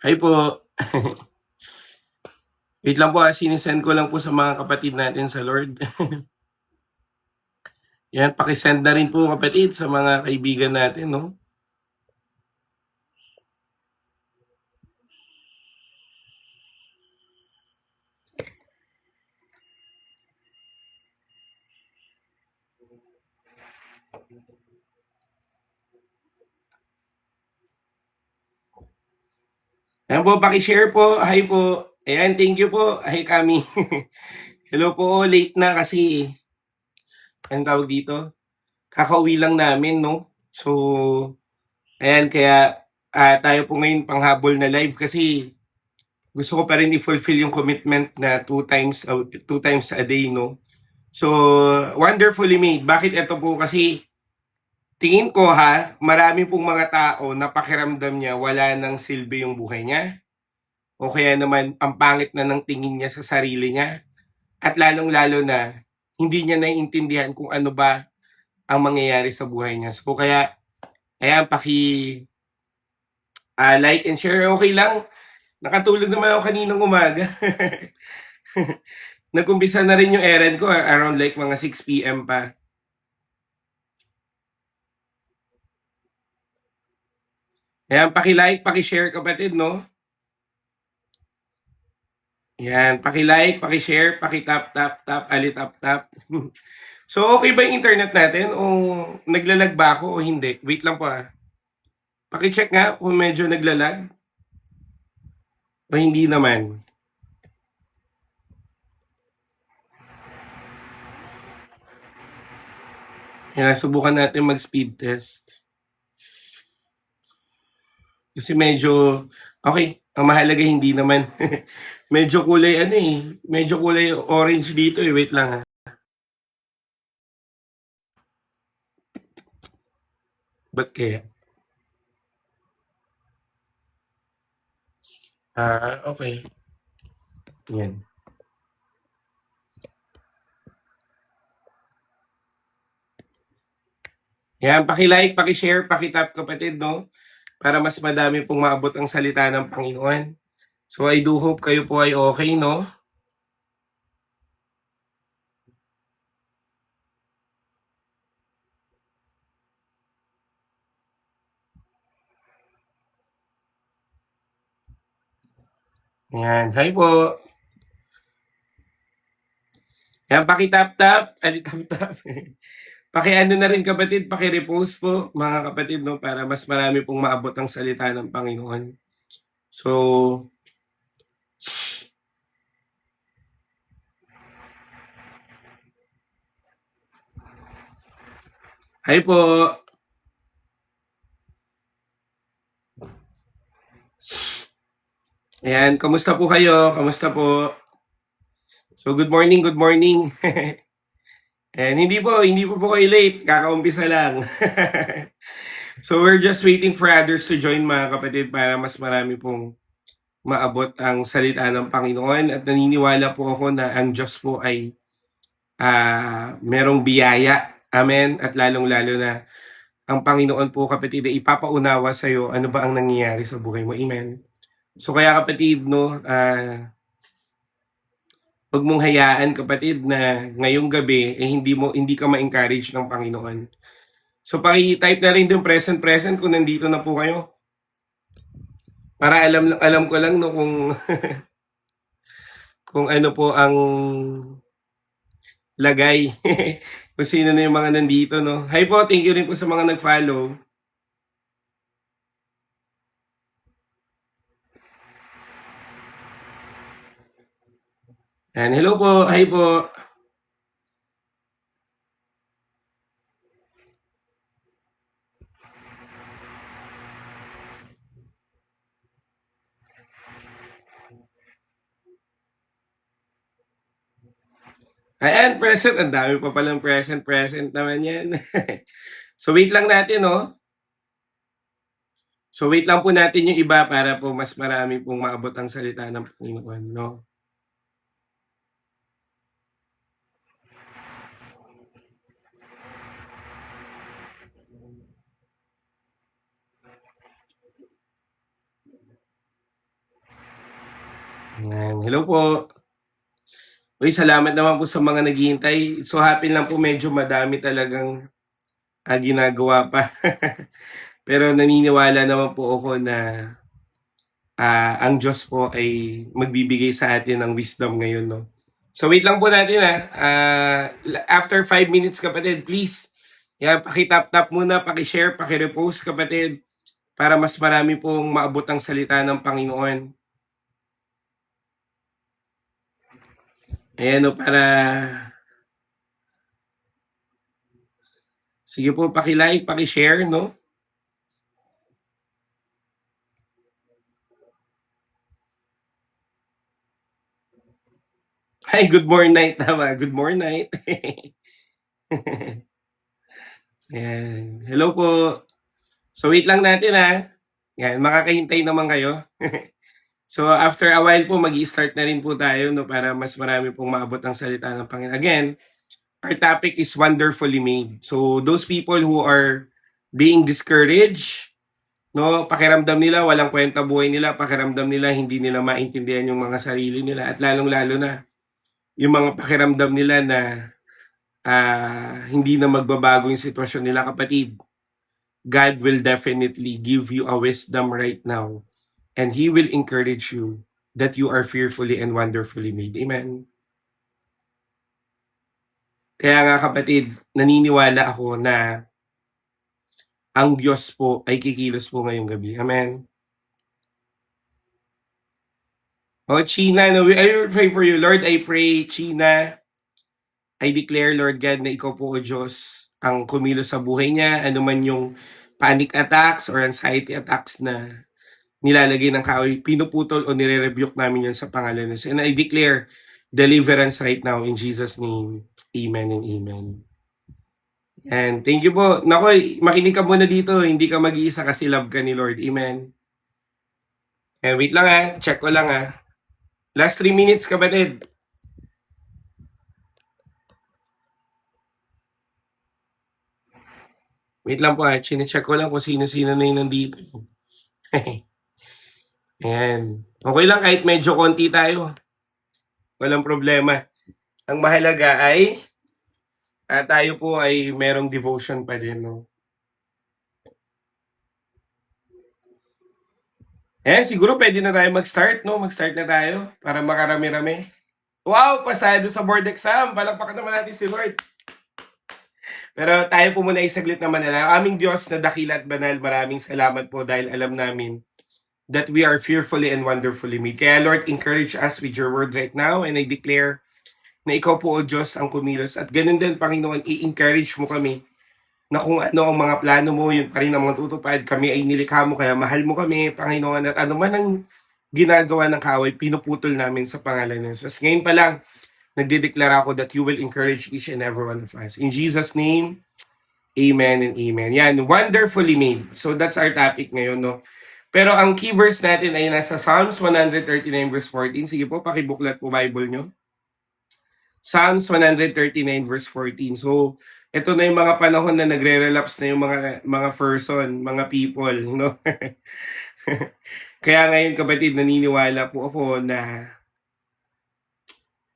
Hi po. Wait lang po, sinisend ko lang po sa mga kapatid natin sa Lord. Yan, pakisend na rin po kapatid sa mga kaibigan natin, no? Ayan po, pakishare po. Hi po. Ayan, thank you po. Hi kami. Hello po, late na kasi, anong tawag dito? Kakauwi lang namin, no? So, ayan, kaya tayo po ngayon panghabol na live kasi gusto ko pa rin i-fulfill yung commitment na two times a day, no? So, wonderfully made. Bakit ito po? Kasi tingin ko marami pong mga tao na pakiramdam niya wala nang silbi yung buhay niya. O kaya naman ang pangit na ng tingin niya sa sarili niya. At lalong-lalo na hindi niya naiintindihan kung ano ba ang mangyayari sa buhay niya. So kaya, ayan, like and share. Okay lang. Nakatulog naman ako kaninang umaga. Nag-umpisa na rin yung errand ko around like mga 6 p.m. pa. Ayan, paki-like, paki-share kapatid, no? Yan, paki-like, paki-share, paki-tap, tap, tap, ali-tap, tap. So, okay ba yung internet natin o naglalag ba ako o hindi? Wait lang po Paki-check nga kung medyo naglalag o hindi naman. Yan, subukan natin mag-speed test. Kasi medyo, okay, ang mahalaga hindi naman. Medyo kulay medyo kulay orange dito wait lang Ba't kaya? Okay. Yan. Yan, paki-like, paki-share, paki-tap kapatid, no? Para mas madami pong maabot ang salita ng Panginoon. So I do hope kayo po ay okay, no? Yan, hi po. Yan, paki-tap-tap, ali-tap-tap. Paki-ano na rin kapatid, paki-repost po mga kapatid, no? Para mas marami pong maabot ang salita ng Panginoon. So, hi po. Ayan, kamusta po kayo? Kamusta po? So, good morning, good morning. And hindi po kayo late. Kakaumpisa lang. So, we're just waiting for others to join mga kapatid para mas marami pong maabot ang salita ng Panginoon. At naniniwala po ako na ang Diyos po ay merong biyaya. Amen. At lalong-lalo na ang Panginoon po kapatid ay ipapaunawa sa iyo ano ba ang nangyayari sa buhay mo. Amen. So kaya kapatid, no, huwag mong hayaan kapatid na ngayong gabi hindi ka ma-encourage ng Panginoon. So paki-type na rin yung present kung nandito na po kayo. Para alam ko lang no kung kung ano po ang lagay. Kung sino na yung mga nandito, no. Hi po, thank you rin po sa mga nag-follow. And hello po, hi po. Ayan, present. Ang dami pa palang present naman yan. So wait lang natin, no? So wait lang po natin yung iba para po mas marami pong maabot ang salita ng Panginoon, no? Ayan, hello po. Uy, salamat naman po sa mga naghihintay. So happy lang po medyo madami talagang ginagawa pa. Pero naniniwala naman po ako na ang Diyos po ay magbibigay sa atin ng wisdom ngayon, no? So wait lang po natin after 5 minutes kapatid, please. Yeah, paki-tap-tap muna, paki-share, paki-repost kapatid para mas marami pong maabot ang salita ng Panginoon. Ayan, no, para sige po, paki-like, paki-share, no? Hi, good morning night tama. Good morning night. Ayan. Hello po. So wait lang natin Yan, makakahintay naman kayo. So after a while po, magi-start na rin po tayo, no, para mas marami pong maabot ang salita ng Panginoon. Again, our topic is wonderfully made. So those people who are being discouraged, no, pakiramdam nila walang kwenta buhay nila, pakiramdam nila hindi nila maintindihan yung mga sarili nila, at lalong-lalo na yung mga pakiramdam nila na hindi na magbabago yung sitwasyon nila, kapatid. God will definitely give you a wisdom right now, and He will encourage you that you are fearfully and wonderfully made. Amen. Kaya nga kapatid, naniniwala ako na ang Diyos po ay kikilos po ngayong gabi. Amen. Oh, China, no, I will pray for you. Lord, I pray, China, I declare, Lord God, na ikaw po, O Diyos, ang kumilos sa buhay niya, ano man yung panic attacks or anxiety attacks na nilalagay ng kaaway, pinuputol o nire-rebuke namin yan sa pangalan ng Jesus. And I declare deliverance right now in Jesus' name. Amen and amen. And thank you po. Nakoy, makinig ka muna dito. Hindi ka mag-iisa kasi love ka ni Lord. Amen. And wait lang check ko lang Last 3 minutes kapatid. Wait lang po chine-check ko lang kung sino-sino na yung nandito. Ayan. Okay lang kahit medyo konti tayo. Walang problema. Ang mahalaga ay tayo po ay merong devotion pa din, no? Ayan, siguro pwede na tayo mag-start, no? Mag-start na tayo para makarami-rami. Wow, pasado sa board exam. Palakpakan naman natin si Lord. Pero tayo po muna isaglit naman na aming Diyos na dakila at banal, maraming salamat po dahil alam namin that we are fearfully and wonderfully made. Kaya Lord, encourage us with your word right now, and I declare na ikaw po, O Diyos, ang kumilos. At ganun din, Panginoon, i-encourage mo kami na kung ano ang mga plano mo, yun pa rin ang matutupad. Kami ay nilikha mo, kaya mahal mo kami, Panginoon. At ano man ang ginagawa ng kaaway, pinuputol namin sa pangalan ng Jesus. Ngayon pa lang, nagdedeklara ako that you will encourage each and every one of us. In Jesus' name, amen and amen. Yan, wonderfully made. So that's our topic ngayon, no? Pero ang key verse natin ay nasa Psalms 139 verse 14. Sige po, pakibuklat po Bible nyo. Psalms 139 verse 14. So, ito na yung mga panahon na nagre-relapse na yung mga person, mga people, no? Kaya ngayon kapatid, naniniwala po ako na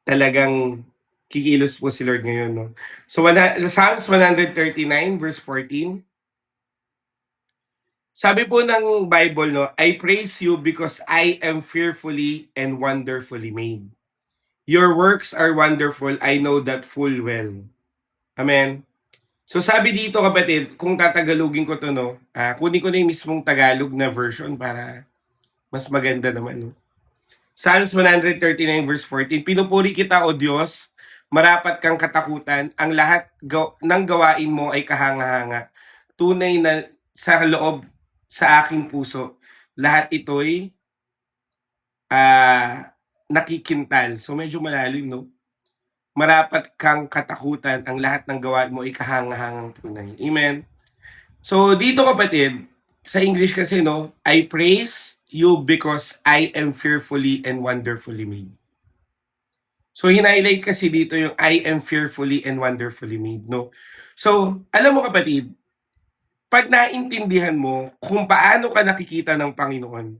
talagang kikilos po si Lord ngayon, no? So, Psalms 139 verse 14. Sabi po ng Bible, no, I praise you because I am fearfully and wonderfully made. Your works are wonderful, I know that full well. Amen. So sabi dito kapatid, kung tatagalogin ko to, no, kunin ko na yung mismong Tagalog na version para mas maganda naman, no. Psalms 139 verse 14, pinupuri kita, O Diyos, marapat kang katakutan, ang lahat ng gawain mo ay kahanga-hanga. Tunay na sa loob sa aking puso, lahat ito'y nakikintal. So medyo malalim, no? Marapat kang katakutan, ang lahat ng gawain mo ay kahanga-hangang tunay. Amen. So dito kapatid, sa English kasi, no, I praise you because I am fearfully and wonderfully made. So hinighlight kasi dito yung I am fearfully and wonderfully made, no? So, alam mo kapatid, pag naintindihan mo kung paano ka nakikita ng Panginoon,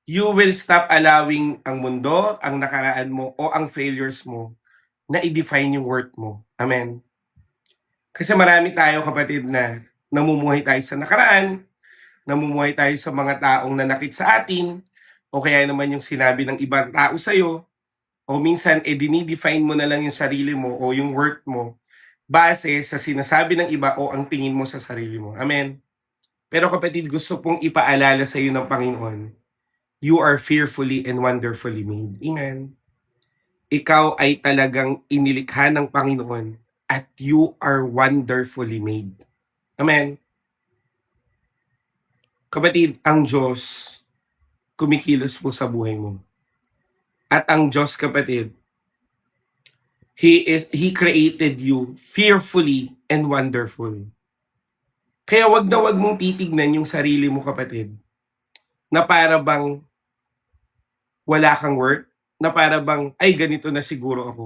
You will stop allowing ang mundo, ang nakaraan mo, o ang failures mo na i-define yung worth mo. Amen. Kasi marami tayo kapatid na namumuhay tayo sa nakaraan, namumuhay tayo sa mga taong nanakit sa atin, o kaya naman yung sinabi ng ibang tao sa'yo, o minsan dinidefine mo na lang yung sarili mo o yung worth mo base sa sinasabi ng iba o ang tingin mo sa sarili mo. Amen. Pero kapatid, gusto pong ipaalala sa iyo ng Panginoon, you are fearfully and wonderfully made. Amen. Ikaw ay talagang inilikha ng Panginoon at you are wonderfully made. Amen. Kapatid, ang Diyos kumikilos po sa buhay mo. At ang Diyos, kapatid, He created you fearfully and wonderful. Kaya wag na wag mong titignan yung sarili mo, kapatid, na para bang wala kang worth, na para bang, ay ganito na siguro ako.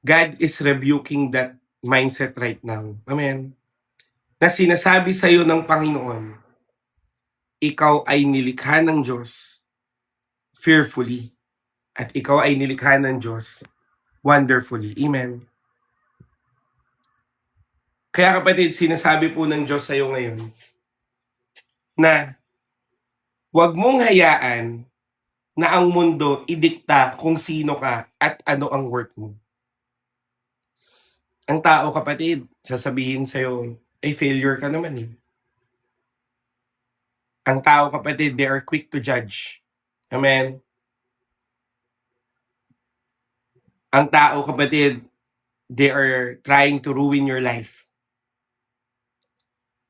God is rebuking that mindset right now. Amen. Na sinasabi sa iyo ng Panginoon, ikaw ay nilikha ng Diyos fearfully at ikaw ay nilikha ng Diyos wonderfully. Amen. Kaya kapatid, sinasabi po ng Diyos sa iyo ngayon na huwag mong hayaan na ang mundo idikta kung sino ka at ano ang worth mo. Ang tao, kapatid, sasabihin sa'yo, ay failure ka naman eh. Ang tao, kapatid, they are quick to judge. Amen? Ang tao, kapatid, they are trying to ruin your life.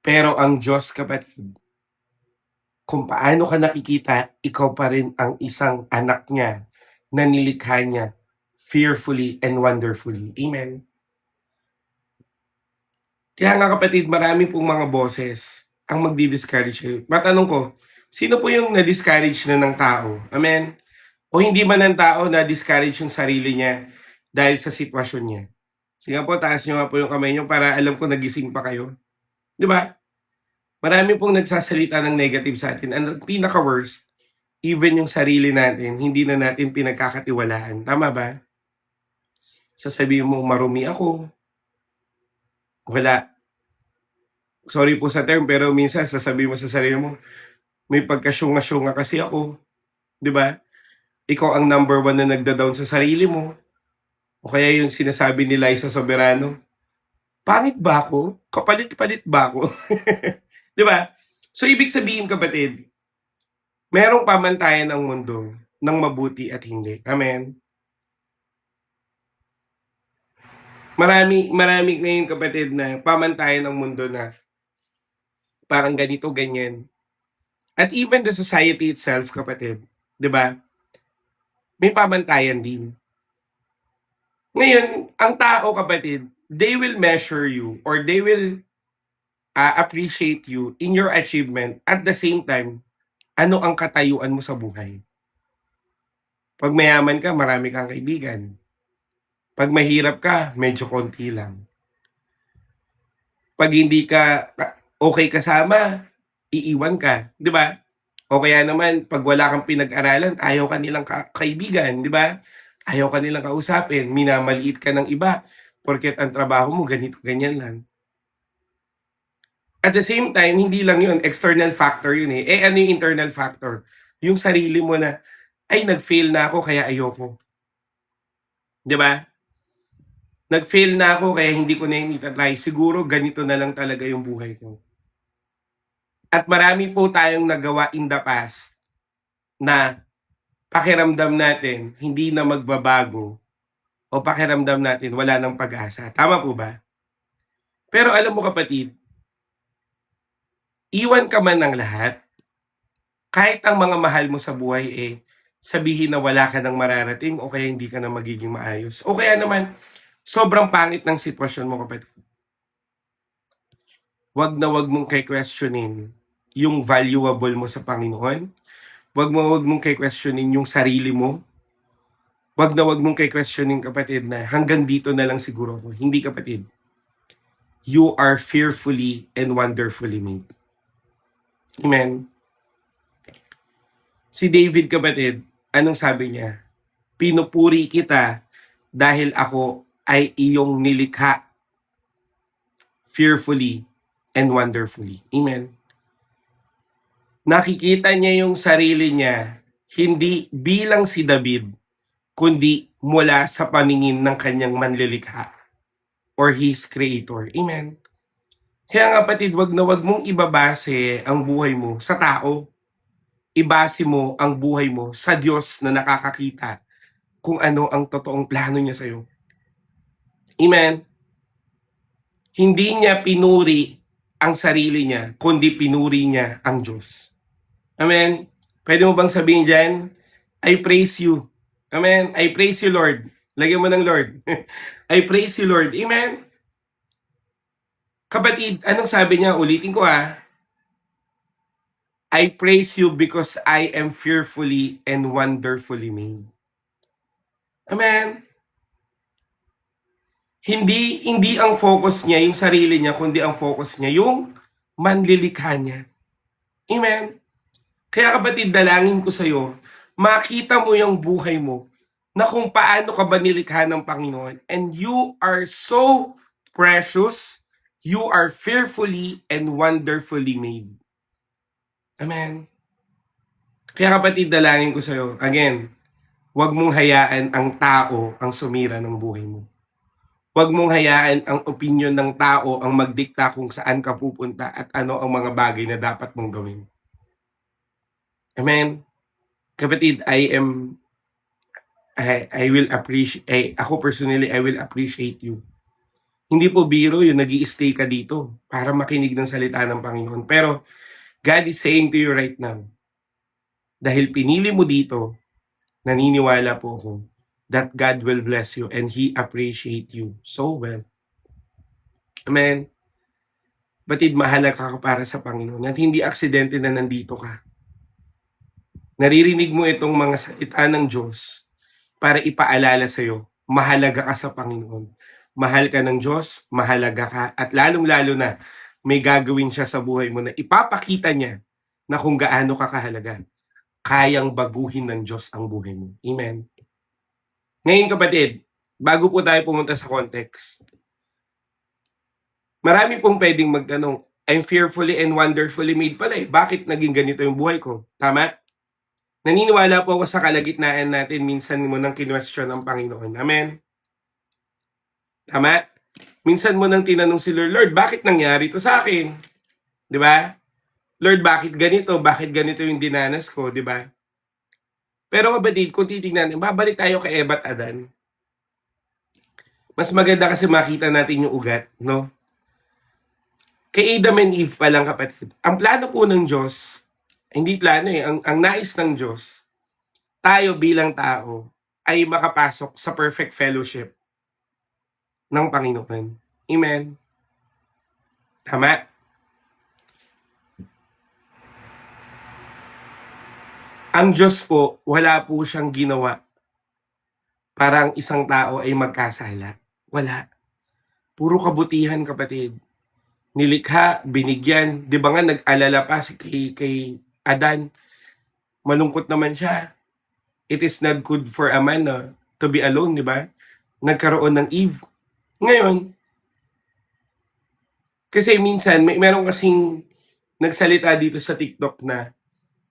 Pero ang Diyos, kapatid, kung paano ka nakikita, ikaw pa rin ang isang anak niya na nilikha niya fearfully and wonderfully. Amen? Kaya nga kapatid, marami pong mga boses ang magdi-discourage kayo. Matanong ko, sino po yung na-discourage na ng tao? Amen? O hindi man ng tao na-discourage yung sarili niya dahil sa sitwasyon niya? Sige po, taas nyo nga po yung kamay nyo para alam ko nagising pa kayo. Di ba? Marami pong nagsasalita ng negative sa atin. Ang pinaka-worst, even yung sarili natin, hindi na natin pinagkakatiwalaan. Tama ba? Sasabihin mo, marumi ako. Wala. Sorry po sa term, pero minsan sasabihin mo sa sarili mo, may pagkasyunga-syunga kasi ako. Di ba? Ikaw ang number 1 na nagda-down sa sarili mo. O kaya yung sinasabi ni Liza Soberano, pangit ba ako? Kapalit-palit ba ako? Di ba? So, ibig sabihin, kapatid, merong pamantayan ang mundo ng mabuti at hindi. Amen? Marami ngayon, kapatid, na pamantayan ng mundo na parang ganito, ganyan. At even the society itself, kapatid, di ba? May pamantayan din. Ngayon, ang tao, kapatid, they will measure you or they will appreciate you in your achievement. At the same time, ano ang katayuan mo sa buhay? Pag mayaman ka, marami kang kaibigan. Pag mahirap ka, medyo konti lang. Pag hindi ka okay kasama, iiwan ka, di ba? O kaya naman, pag wala kang pinag-aralan, ayaw ka nilang kaibigan, di ba? Ayaw ka nilang kausapin, minamaliit ka ng iba, porket ang trabaho mo ganito, ganyan lang. At the same time, hindi lang yun, external factor yun eh. Ano yung internal factor? Yung sarili mo na, ay nag-fail na ako kaya ayoko. Di ba? Nag-fail na ako kaya hindi ko na yung itatry. Siguro ganito na lang talaga yung buhay ko. At marami po tayong nagawa in the past na pakiramdam natin hindi na magbabago o pakiramdam natin wala nang pag-asa. Tama po ba? Pero alam mo kapatid, iwan ka man ng lahat, kahit ang mga mahal mo sa buhay sabihin na wala ka nang mararating o kaya hindi ka na magiging maayos. O kaya naman, sobrang pangit ng sitwasyon mo kapatid. Wag na wag mong kay-questionin yung valuable mo sa Panginoon. Wag mong kay-questionin yung sarili mo. Wag na wag mong kay-questionin kapatid na hanggang dito na lang siguro ako. Hindi kapatid. You are fearfully and wonderfully made. Amen. Si David kapatid, anong sabi niya? Pinupuri kita dahil ako ay iyong nilikha fearfully and wonderfully. Amen. Nakikita niya yung sarili niya hindi bilang si David, kundi mula sa paningin ng kanyang manlilikha or his creator. Amen. Kaya nga kapatid, wag na wag mong ibabase ang buhay mo sa tao. Ibase mo ang buhay mo sa Diyos na nakakakita kung ano ang totoong plano niya sa'yo. Amen. Hindi niya pinuri ang sarili niya, kundi pinuri niya ang Diyos. Amen. Pwede mo bang sabihin dyan, I praise you. Amen. I praise you, Lord. Lagyan mo ng Lord. I praise you, Lord. Amen. Kapatid, anong sabi niya? Ulitin ko I praise you because I am fearfully and wonderfully made. Amen. Hindi ang focus niya yung sarili niya, kundi ang focus niya yung manlilikha niya. Amen. Kaya kapatid, dalangin ko sa'yo, makita mo yung buhay mo na kung paano ka ba nilikha ng Panginoon. And you are so precious. You are fearfully and wonderfully made. Amen. Kaya kapatid, dalangin ko sa'yo, again, huwag mong hayaan ang tao ang sumira ng buhay mo. Huwag mong hayaan ang opinion ng tao ang magdikta kung saan ka pupunta at ano ang mga bagay na dapat mong gawin. Amen. Kapatid, I will appreciate, ako personally, I will appreciate you. Hindi po biro yung nag-i-stay ka dito para makinig ng salita ng Panginoon. Pero God is saying to you right now, dahil pinili mo dito, naniniwala po ako that God will bless you and He appreciate you so well. Amen. Batid, mahalaga ka para sa Panginoon at hindi aksidente na nandito ka. Naririnig mo itong mga salita ng Diyos para ipaalala sa'yo, mahalaga ka sa Panginoon. Mahal ka ng Diyos, mahalaga ka, at lalong-lalo na may gagawin siya sa buhay mo na ipapakita niya na kung gaano ka kahalaga. Kayang baguhin ng Diyos ang buhay mo. Amen. Ngayon kapatid, bago po tayo pumunta sa context, marami pong pwedeng magtanong, I'm fearfully and wonderfully made pala eh. Bakit naging ganito yung buhay ko? Tama? Naniniwala po ako sa kalagitnaan natin, minsan mo nang kinwestiyon ng Panginoon. Amen? Tama? Minsan mo nang tinanong si Lord, bakit nangyari to sa akin? Di ba? Lord, bakit ganito? Bakit ganito yung dinanas ko? Di ba? Pero kapatid, kung titignan, babalik tayo kay Eva at Adan. Mas maganda kasi makita natin yung ugat, no? Kay Adam and Eve pa lang kapatid. Ang plano po ng Diyos, hindi plano eh, ang nais ng Diyos, tayo bilang tao ay makapasok sa perfect fellowship ng Panginoon. Amen? Tama? Ang Diyos po, wala po siyang ginawa para ang isang tao ay magkasala. Wala. Puro kabutihan kapatid. Nilikha, binigyan. Di ba nga nag-alala pa si kay Adan? Malungkot naman siya. It is not good for a man to be alone, di ba? Nagkaroon ng Eve. Ngayon, kasi minsan, meron kasing nagsalita dito sa TikTok na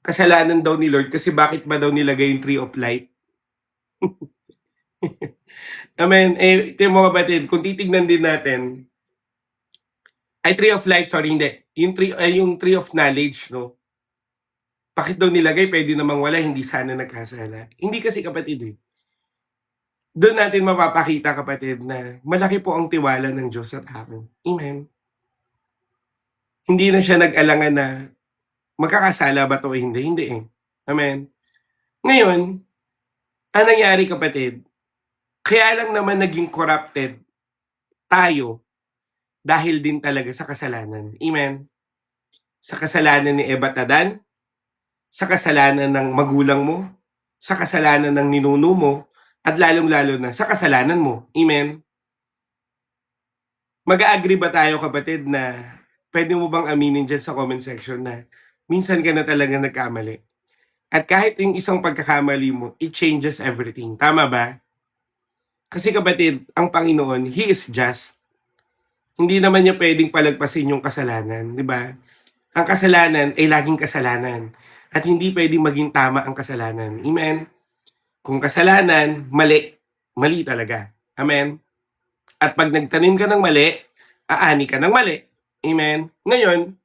kasalanan daw ni Lord kasi bakit ba daw nilagay yung tree of life? Amen. Ito mo kapatid, kung titignan din natin, tree of life, sorry, hindi. Yung tree of knowledge, no? Bakit daw nilagay? Pwede namang wala, hindi sana nagkasala. Hindi kasi kapatid eh. Doon natin mapapakita kapatid na malaki po ang tiwala ng Diyos sa tao. Amen. Hindi na siya nag-alangan na magkakasala ba to o hindi? Hindi eh. Amen. Ngayon, ang nangyari kapatid, kaya lang naman naging corrupted tayo dahil din talaga sa kasalanan. Amen. Sa kasalanan ni Eva at Adan, sa kasalanan ng magulang mo, sa kasalanan ng ninuno mo, at lalong-lalo na sa kasalanan mo. Amen. Mag-a-agree ba tayo kapatid na pwede mo bang aminin dyan sa comment section na minsan ka na talaga nagkamali? At kahit yung isang pagkakamali mo, it changes everything. Tama ba? Kasi kapatid, ang Panginoon, He is just. Hindi naman niya pwedeng palagpasin yung kasalanan, di ba? Ang kasalanan ay laging kasalanan. At hindi pwedeng maging tama ang kasalanan. Amen? Kung kasalanan, mali. Mali talaga. Amen? At pag nagtanim ka ng mali, aani ka ng mali. Amen? Ngayon,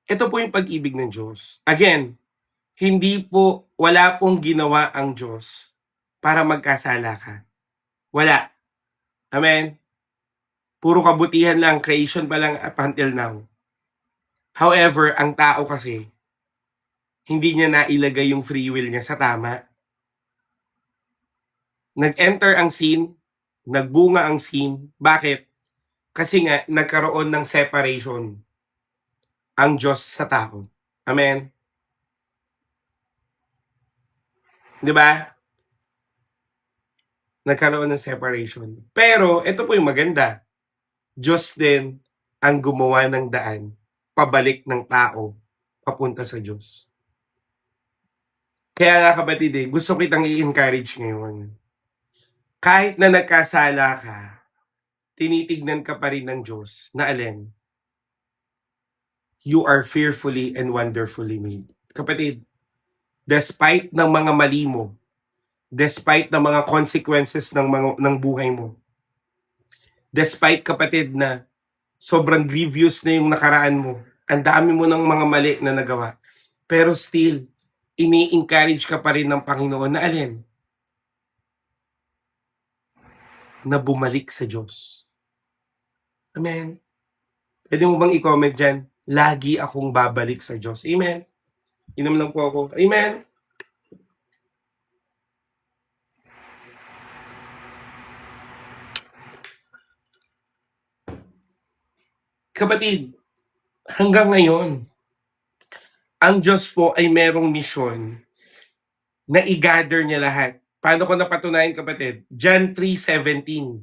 ito po yung pag-ibig ng Diyos. Again, wala pong ginawa ang Diyos para magkasala ka. Wala. Amen? Puro kabutihan lang, creation pa lang up until now. However, ang tao kasi, hindi niya nailagay yung free will niya sa tama. Nag-enter ang sin, nagbunga ang sin. Bakit? Kasi nga, nagkaroon ng separation ang Diyos sa tao. Amen? Di ba? Nagkaroon ng separation. Pero, ito po yung maganda. Diyos din ang gumawa ng daan pabalik ng tao papunta sa Diyos. Kaya nga kapatid gusto kitang i-encourage ngayon. Kahit na nagkasala ka, tinitignan ka pa rin ng Diyos na alin? You are fearfully and wonderfully made. Kapatid, despite ng mga mali mo, despite ng mga consequences ng buhay mo, despite kapatid na sobrang grievous na yung nakaraan mo, ang dami mo ng mga mali na nagawa, pero still, ini-encourage ka pa rin ng Panginoon na alin? Na bumalik sa Diyos. Amen. Pwede mo bang i-comment dyan? Lagi akong babalik sa Diyos. Amen. Inom lang po ako. Amen. Kapatid, hanggang ngayon, ang Diyos po ay merong misyon na i-gather niya lahat. Paano ko napatunayan, kapatid? John 3:17.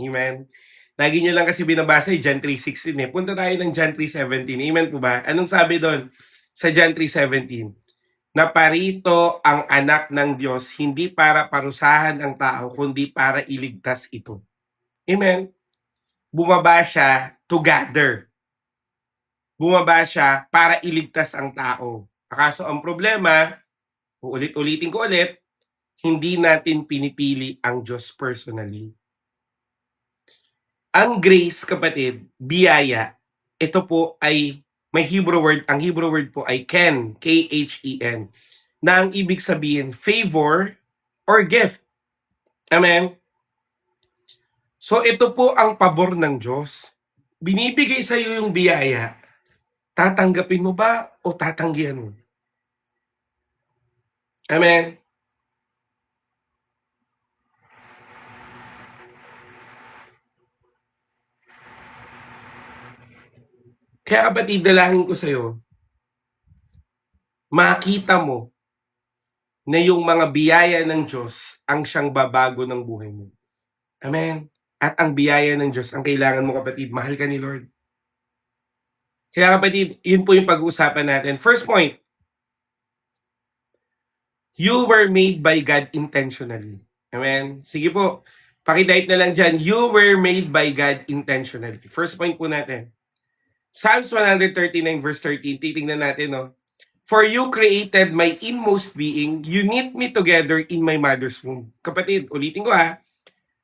Amen. Lagi nyo lang kasi binabasa John 3:16 Punta tayo ng John 3:17. Amen po ba? Anong sabi doon sa John 3:17? Naparito ang anak ng Diyos hindi para parusahan ang tao, kundi para iligtas ito. Amen. Bumaba siya to gather. Bumaba siya para iligtas ang tao. Kaso ang problema, uulit-ulitin ko ulit, hindi natin pinipili ang Diyos personally. Ang grace, kapatid, biyaya, ito po ay may Hebrew word, ang Hebrew word po ay ken, K-H-E-N, na ang ibig sabihin favor or gift. Amen? So ito po ang pabor ng Diyos. Binibigay sa iyo yung biyaya, tatanggapin mo ba o tatanggihan mo? Amen? Kaya kapatid, dalangin ko sa iyo, makita mo na yung mga biyaya ng Diyos ang siyang babago ng buhay mo. Amen? At ang biyaya ng Diyos, ang kailangan mo kapatid, mahal ka ni Lord. Kaya kapatid, yun po yung pag-uusapan natin. First point, you were made by God intentionally. Amen? Sige po, pakitype na lang dyan, you were made by God intentionally. First point po natin. Psalms 139 verse 13, titingnan natin, no? For you created my inmost being, you knit me together in my mother's womb. Kapatid, ulitin ko ha.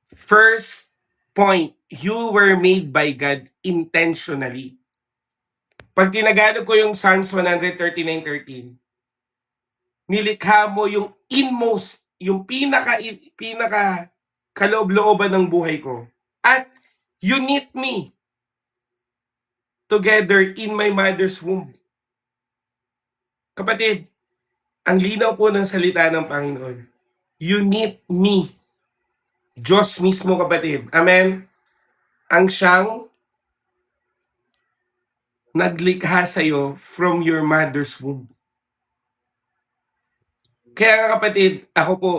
First point, you were made by God intentionally. Pag tinagalog ko yung Psalms 139:13, nilikha mo yung inmost, yung pinaka kaloob-looban ng buhay ko. At you knit me together in my mother's womb. Kapatid, ang linaw po ng salita ng Panginoon. You knit me. Diyos mismo, kapatid. Amen? Ang siyang naglikha sa'yo from your mother's womb. Kaya kapatid, ako po,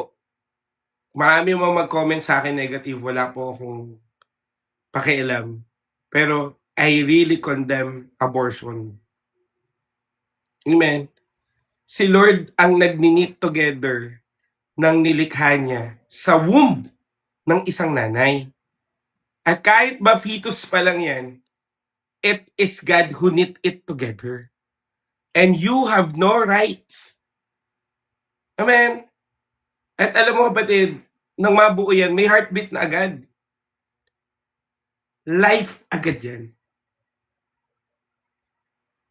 marami mo mag-comment sa akin negative, wala po akong pakialam. Pero I really condemn abortion. Amen? Si Lord ang nagni-knit together ng nilikha niya sa womb ng isang nanay. At kahit ba fetus pa lang yan, it is God who knit it together. And you have no rights. Amen? At alam mo kapatid, nang mabuo yan, may heartbeat na agad. Life agad yan.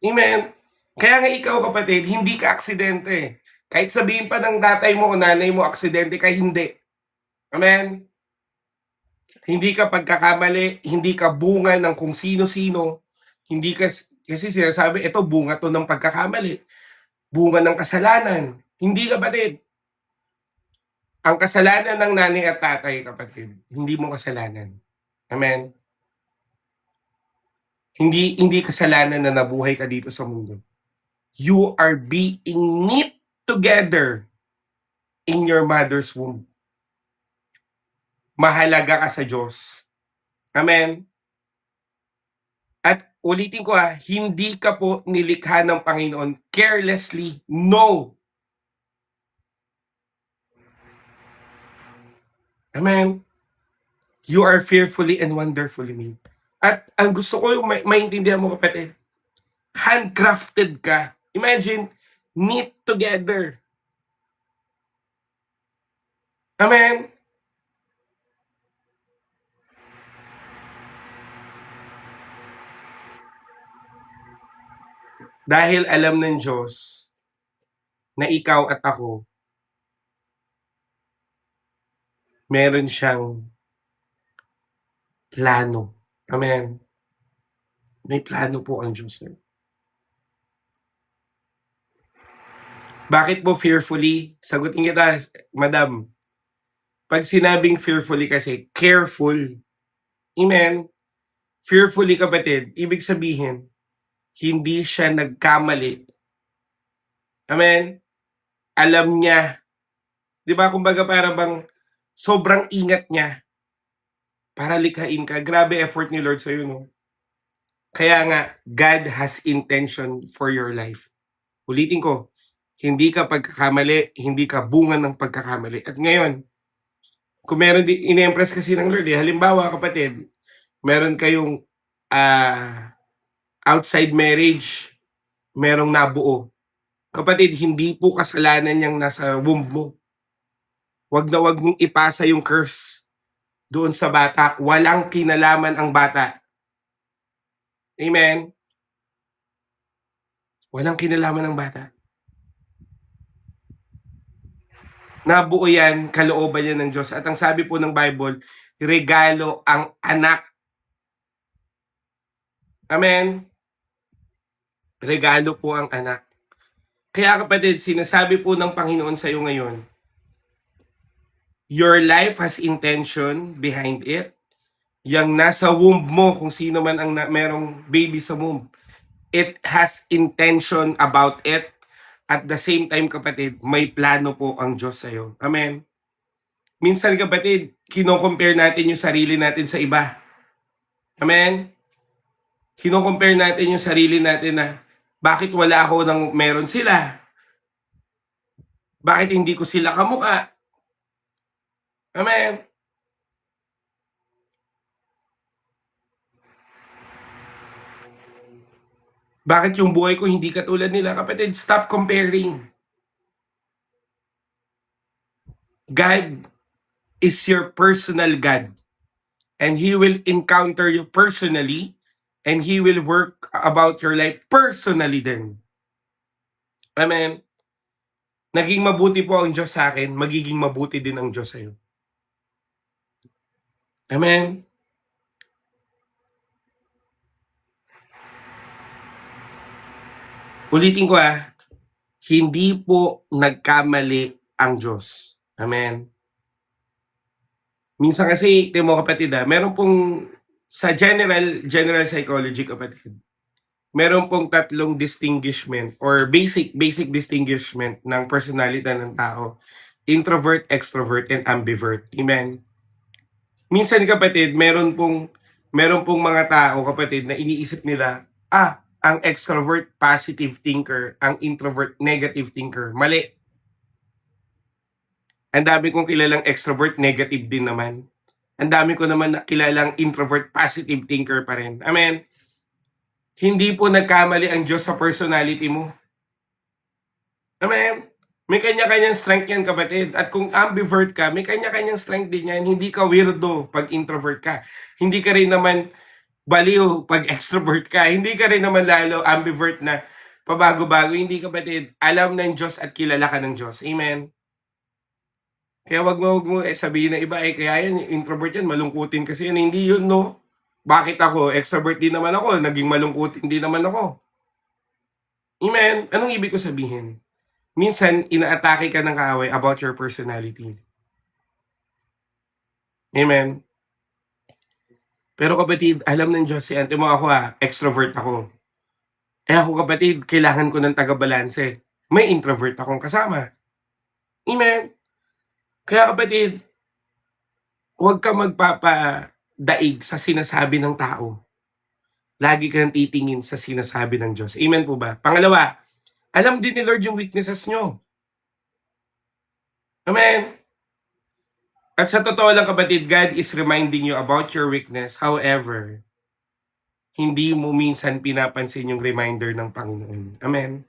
Amen? Kaya nga ikaw kapatid, hindi ka aksidente. Kahit sabihin pa ng tatay mo o nanay mo, aksidente ka, hindi. Amen? Hindi ka pagkakamali, hindi ka bunga ng kung sino-sino, hindi ka, kasi sinasabi, ito bunga to ng pagkakamali, bunga ng kasalanan. Hindi kapatid. Ang kasalanan ng nanay at tatay kapatid, hindi mo kasalanan. Amen? Hindi kasalanan na nabuhay ka dito sa mundo. You are being knit together in your mother's womb. Mahalaga ka sa Diyos. Amen? At ulitin ko hindi ka po nilikha ng Panginoon carelessly. No. Amen? You are fearfully and wonderfully made. At ang gusto ko yung maintindihan mo kapatid, handcrafted ka. Imagine, knit together. Amen? Dahil alam ng Diyos na ikaw at ako, meron siyang plano. Amen? May plano po ang Diyos. Bakit po fearfully? Sagutin kita, madam. Pag sinabing fearfully kasi, careful. Amen? Fearfully kapatid, ibig sabihin, hindi siya nagkamali. Amen? Alam niya. Di ba, kumbaga para bang sobrang ingat niya para likhain ka. Grabe effort ni Lord sa'yo, no? Kaya nga, God has intention for your life. Ulitin ko, hindi ka pagkakamali, hindi ka bunga ng pagkakamali. At ngayon, kung meron din, ina-impress kasi ng Lord, halimbawa kapatid, meron kayong outside marriage, merong nabuo. Kapatid, hindi po kasalanan niyang nasa womb mo. Wag na wag mong ipasa yung curse doon sa bata. Walang kinalaman ang bata. Amen? Walang kinalaman ang bata. Nabuo yan, kalooban yan ng Diyos. At ang sabi po ng Bible, regalo ang anak. Amen? Regalo po ang anak. Kaya kapatid, sinasabi po ng Panginoon sa iyo ngayon, your life has intention behind it. Yang nasa womb mo, kung sino man ang merong baby sa womb, it has intention about it. At the same time, kapatid, may plano po ang Diyos sa iyo. Amen? Minsan, kapatid, kino-compare natin yung sarili natin sa iba. Amen? Kino-compare natin yung sarili natin na, bakit wala ako nang meron sila? Bakit hindi ko sila kamukha? Amen? Bakit yung buhay ko hindi katulad nila? Kapatid, stop comparing. God is your personal God. And He will encounter you personally. And He will work about your life personally din. Amen? Naging mabuti po ang Diyos sa akin, magiging mabuti din ang Diyos sa iyo. Amen? Ulitin ko hindi po nagkamali ang Diyos. Amen? Minsan kasi, timo kapatid meron pong, sa general psychology kapatid, meron pong tatlong distinguishment or basic distinguishment ng personality ng tao. Introvert, extrovert, and ambivert. Amen? Minsan kapatid, meron pong mga tao kapatid na iniisip nila, ang extrovert positive thinker, ang introvert negative thinker. Mali. Ang dami kong kilalang extrovert negative din naman. Ang dami ko naman kilalang introvert positive thinker pa rin. Amen. Hindi po nagkamali ang Diyos sa personality mo. Amen. May kanya-kanyang strength yan, kapatid. At kung ambivert ka, may kanya-kanyang strength din yan. Hindi ka weirdo pag introvert ka. Hindi ka rin naman baliw pag extrovert ka. Hindi ka rin naman lalo ambivert na pabago-bago. Hindi, kapatid. Alam ng Diyos at kilala ka ng Diyos. Amen. Kaya wag mo sabihin na iba, kaya yan, introvert yan, malungkutin kasi yan. Hindi yun, no? Bakit ako? Extrovert din naman ako. Naging malungkutin din naman ako. Amen. Anong ibig ko sabihin? Minsan, inaatake ka ng kaaway about your personality. Amen. Pero kapatid, alam ng Diyos, si ante mo ako extrovert ako. Ako kapatid, kailangan ko ng taga-balanse. May introvert akong kasama. Amen. Kaya kapatid, huwag ka magpapadaig sa sinasabi ng tao. Lagi kang titingin sa sinasabi ng Diyos. Amen po ba? Pangalawa, alam din ni Lord yung weaknesses nyo. Amen. At sa totoo lang kapatid, God is reminding you about your weakness. However, hindi mo minsan pinapansin yung reminder ng Panginoon. Amen.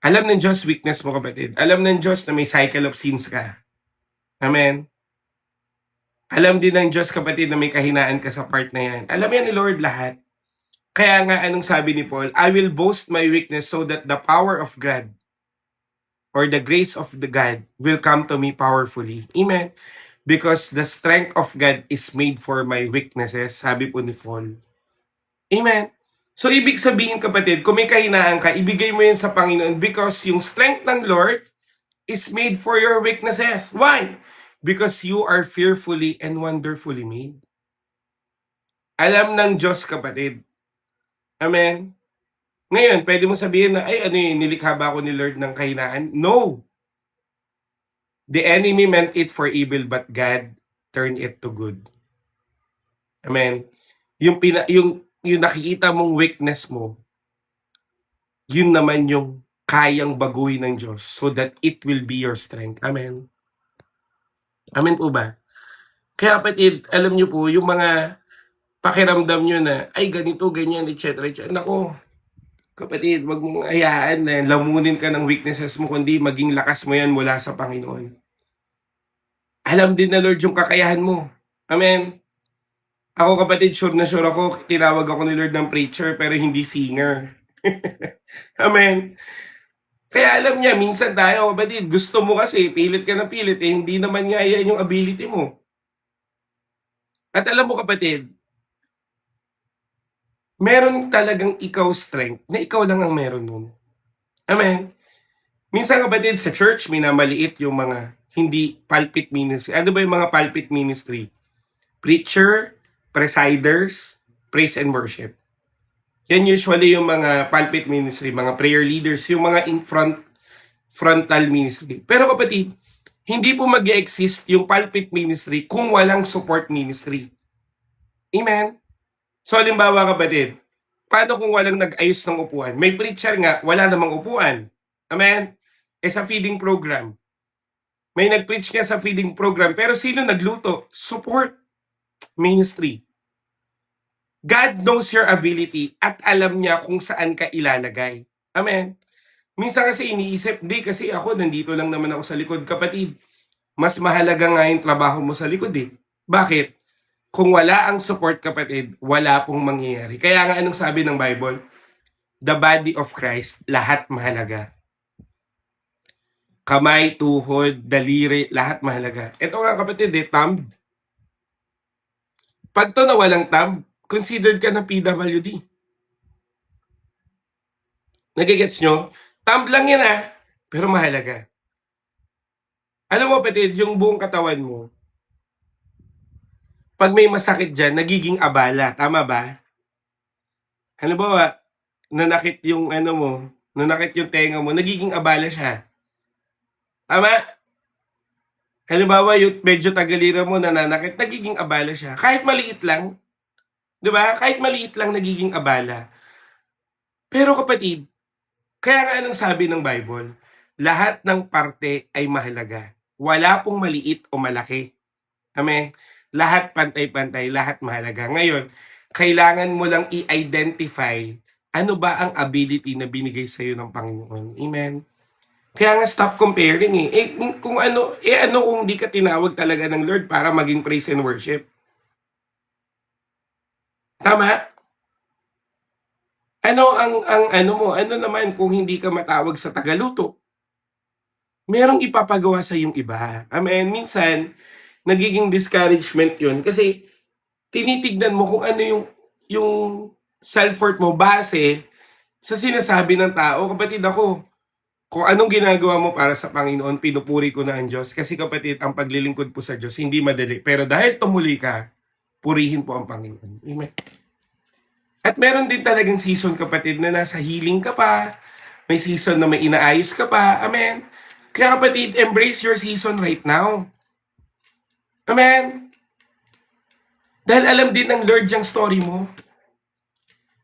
Alam ng Diyos weakness mo kapatid. Alam ng Diyos na may cycle of sins ka. Amen. Alam din ng Diyos kapatid na may kahinaan ka sa part na yan. Alam yan ni Lord lahat. Kaya nga anong sabi ni Paul, I will boast my weakness so that the power of God or the grace of the God will come to me powerfully. Amen. Because the strength of God is made for my weaknesses, sabi po ni Paul. Amen. So, ibig sabihin kapatid, kung may kahinaan ka, ibigay mo yun sa Panginoon because yung strength ng Lord is made for your weaknesses. Why? Because you are fearfully and wonderfully made. Alam ng Diyos kapatid. Amen. Ngayon, pwede mo sabihin na, nilikha ba ako ni Lord ng kahinaan? No. The enemy meant it for evil, but God turned it to good. Amen. Yung nakikita mong weakness mo, yun naman yung kayang baguhin ng Diyos so that it will be your strength. Amen. Amen po ba? Kaya kapatid, alam nyo po, yung mga pakiramdam nyo na, ay ganito, ganyan, etc. Nako, kapatid, wag mong hayaan na lamunin ka ng weaknesses mo, kundi maging lakas mo yan mula sa Panginoon. Alam din na Lord yung kakayahan mo. Amen. Ako kapatid, sure na sure ako, tinawag ako ni Lord ng preacher pero hindi singer. Amen. Kaya alam niya, minsan tayo kapatid, gusto mo kasi, pilit ka na pilit, hindi naman nga yan yung ability mo. At alam mo kapatid, meron talagang ikaw strength na ikaw lang ang meron nun. Amen. Minsan kapatid, sa church, minamaliit yung mga hindi pulpit ministry. Ano ba yung mga pulpit ministry? Preacher, presiders, praise and worship. Yan usually yung mga pulpit ministry, mga prayer leaders, yung mga frontal ministry. Pero kapatid, hindi po mag-exist yung pulpit ministry kung walang support ministry. Amen? So, halimbawa kapatid, paano kung walang nag-ayos ng upuan? May preacher nga, wala namang upuan. Amen? Sa feeding program. May nag-preach nga sa feeding program, pero sino nagluto? Support ministry. God knows your ability at alam niya kung saan ka ilalagay. Amen? Minsan kasi iniisip, di kasi ako, nandito lang naman ako sa likod. Kapatid, mas mahalaga nga yung trabaho mo sa likod eh. Bakit? Kung wala ang support kapatid, wala pong mangyayari. Kaya nga anong sabi ng Bible? The body of Christ, lahat mahalaga. Kamay, tuhod, daliri, lahat mahalaga. Ito nga kapatid thumb. Pag to na walang thumb, considered ka ng PWD. Nagigets nyo? Thumb lang yan pero mahalaga. Alam mo kapatid, yung buong katawan mo, pag may masakit dyan, nagiging abala. Tama ba? Halimbawa, nanakit yung nanakit yung tenga mo, nagiging abala siya. Tama? Halimbawa, yung medyo tagalira mo nananakit, nagiging abala siya. Kahit maliit lang. Di ba? Kahit maliit lang, nagiging abala. Pero kapatid, kaya nga anong sabi ng Bible? Lahat ng parte ay mahalaga. Wala pong maliit o malaki. Amen? Lahat pantay-pantay, lahat mahalaga. Ngayon, kailangan mo lang i-identify ano ba ang ability na binigay sa'yo ng Panginoon. Amen? Kaya nga stop comparing eh. Kung ano, ano kung di ka tinawag talaga ng Lord para maging praise and worship? Tama? Ano ang ano mo? Ano naman kung hindi ka matawag sa tagaluto? Merong ipapagawa sa yung iba. Amen. Minsan, nagiging discouragement yun kasi tinitignan mo kung ano yung self-worth mo base sa sinasabi ng tao. Kapatid ako, kung anong ginagawa mo para sa Panginoon, pinupuri ko na ang Diyos. Kasi kapatid, ang paglilingkod po sa Diyos, hindi madali. Pero dahil tumuli ka, purihin po ang Panginoon. Amen. At meron din talagang season, kapatid, na nasa healing ka pa. May season na may inaayos ka pa. Amen. Kaya kapatid, embrace your season right now. Amen. Dahil alam din ng Lord yung story mo.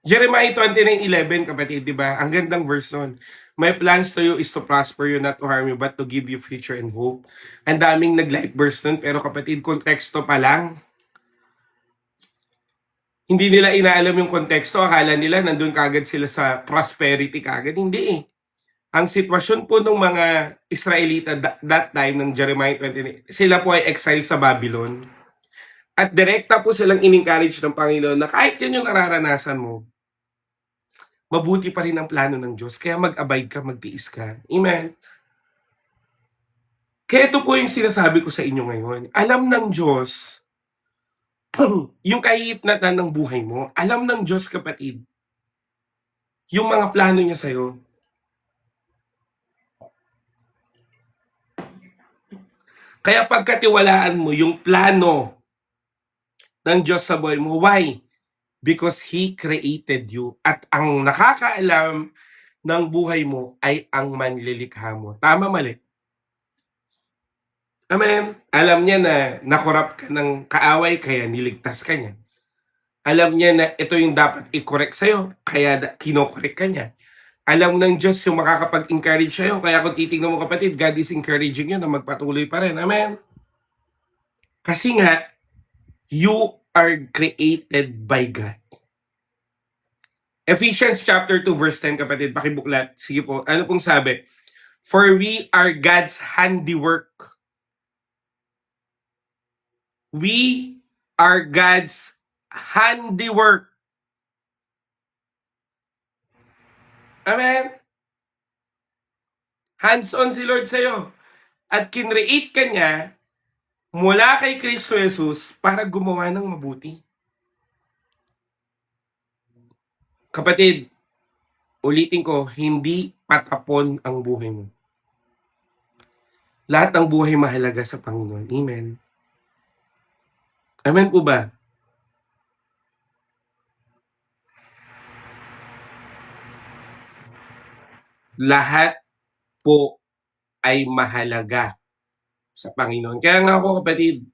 Jeremiah 29:11, kapatid, di ba? Ang gandang verse nun. My plans to you is to prosper you, not to harm you, but to give you future and hope. Ang daming nag-light verse nun, pero kapatid, konteksto pa lang. Hindi nila inaalam yung konteksto. Akala nila nandun kagad sila sa prosperity kagad. Hindi eh. Ang sitwasyon po ng mga Israelita that time ng Jeremiah 29, sila po ay exile sa Babylon. At direkta po silang in-encourage ng Panginoon na kahit yan yung nararanasan mo, mabuti pa rin ang plano ng Diyos. Kaya mag-abide ka, magtiis ka. Amen. Kaya ito po yung sinasabi ko sa inyo ngayon. Alam ng Diyos, yung kahihinatnan ng buhay mo, alam ng Diyos, kapatid, yung mga plano niya sa'yo. Kaya pagkatiwalaan mo yung plano ng Diyos sa buhay mo, why? Because He created you. At ang nakakaalam ng buhay mo ay ang manlilikha mo. Tama, mali? Amen. Alam niya na nakorap ka ng kaaway, kaya niligtas ka niya. Alam niya na ito yung dapat i-correct sa'yo, kaya kinokorek ka niya. Alam ng Diyos yung makakapag-encourage sa'yo, kaya kung titignan mo kapatid, God is encouraging you na magpatuloy pa rin. Amen. Kasi nga, you are created by God. Ephesians chapter 2 verse 10, kapatid, pakibuklat. Sige po, ano pong sabi? For we are God's handiwork. We are God's handiwork. Amen? Hands-on si Lord sa'yo. At kinreate ka niya mula kay Kristo Jesus para gumawa ng mabuti. Kapatid, ulitin ko, hindi patapon ang buhay mo. Lahat ng buhay mahalaga sa Panginoon. Amen. Amen po ba? Lahat po ay mahalaga sa Panginoon. Kaya nga ako, kapatid,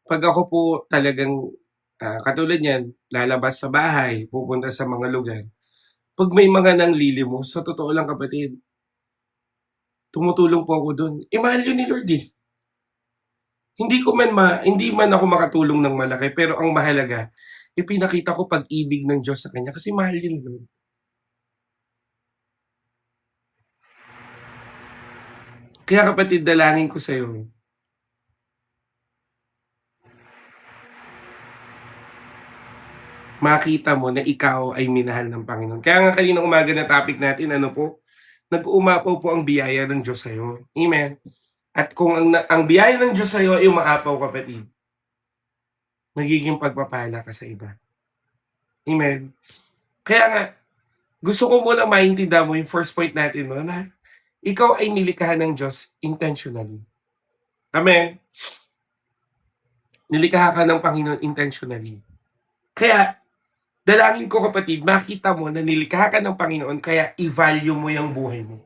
pag ako po talagang katulad yan, lalabas sa bahay, pupunta sa mga lugar, pag may mga nanglilimos, sa totoo lang, kapatid, tumutulong po ako doon. Mahal yun ni Lord eh. Hindi man ako makatulong ng malaki, pero ang mahalaga, ipinakita ko pag-ibig ng Diyos sa Kanya kasi mahal yun Lord. Kaya kapatid, dalangin ko sa'yo, makita mo na ikaw ay minahal ng Panginoon. Kaya nga kanina umaga na topic natin, ano po? Nag-uumapaw po ang biyaya ng Diyos sa'yo. Amen. At kung ang biyaya ng Diyos sa'yo ay umaapaw, kapatid, magiging pagpapala ka sa iba. Amen. Kaya nga, gusto ko muna maintindihan mo yung first point natin, no, na ikaw ay nilikha ng Diyos intentionally. Amen. Nilikha ka ng Panginoon intentionally. Kaya, dalangin ko kapatid, makita mo na nilikha ka ng Panginoon, kaya i-value mo yung buhay mo.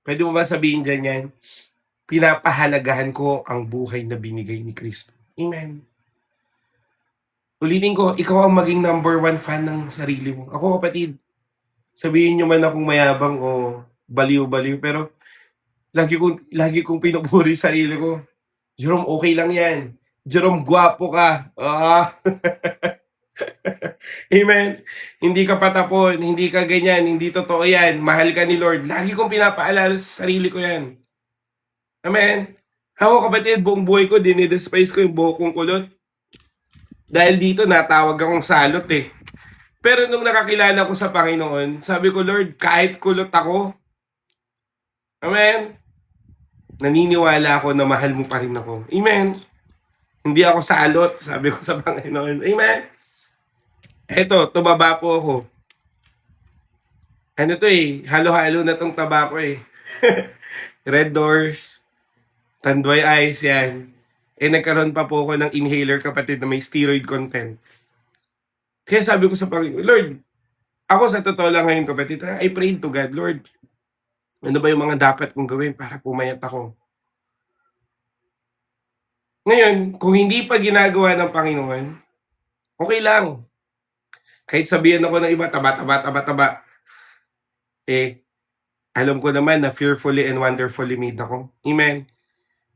Pwede mo ba sabihin ganyan? Pinapahalagahan ko ang buhay na binigay ni Kristo. Amen. Ulitin ko, ikaw ang maging number one fan ng sarili mo. Ako kapatid, sabihin nyo man akong mayabang o baliw-baliw, pero lagi kong pinupuri sarili ko. Jerome, okay lang yan. Jerome, gwapo ka. Amen. Hindi ka patapon, hindi ka ganyan, hindi totoo yan. Mahal ka ni Lord. Lagi kong pinapaalala sa sarili ko yan. Amen. Ako kapatid, buong buhay ko, dinidespise ko yung buhok kong kulot. Dahil dito, natawag akong salot eh. Pero nung nakakilala ko sa Panginoon, sabi ko, Lord, kahit kulot ako, amen, naniniwala ako na mahal mo pa rin ako. Amen. Hindi ako salot, sabi ko sa Panginoon. Amen. Eto, tumaba po ako. Ano to eh, halo-halo na tong tabako eh. Red Doors, Tanduay Ice, yan. Eh nagkaroon pa po ako ng inhaler kapatid na may steroid content. Kaya sabi ko sa Panginoon, Lord, ako sa totoo lang ngayon kapatid, I prayed to God, Lord, ano ba yung mga dapat kong gawin para pumayat ako? Ngayon, kung hindi pa ginagawa ng Panginoon, okay lang. Kahit sabihan ako ng iba, taba, eh, alam ko naman na fearfully and wonderfully made ako. Amen.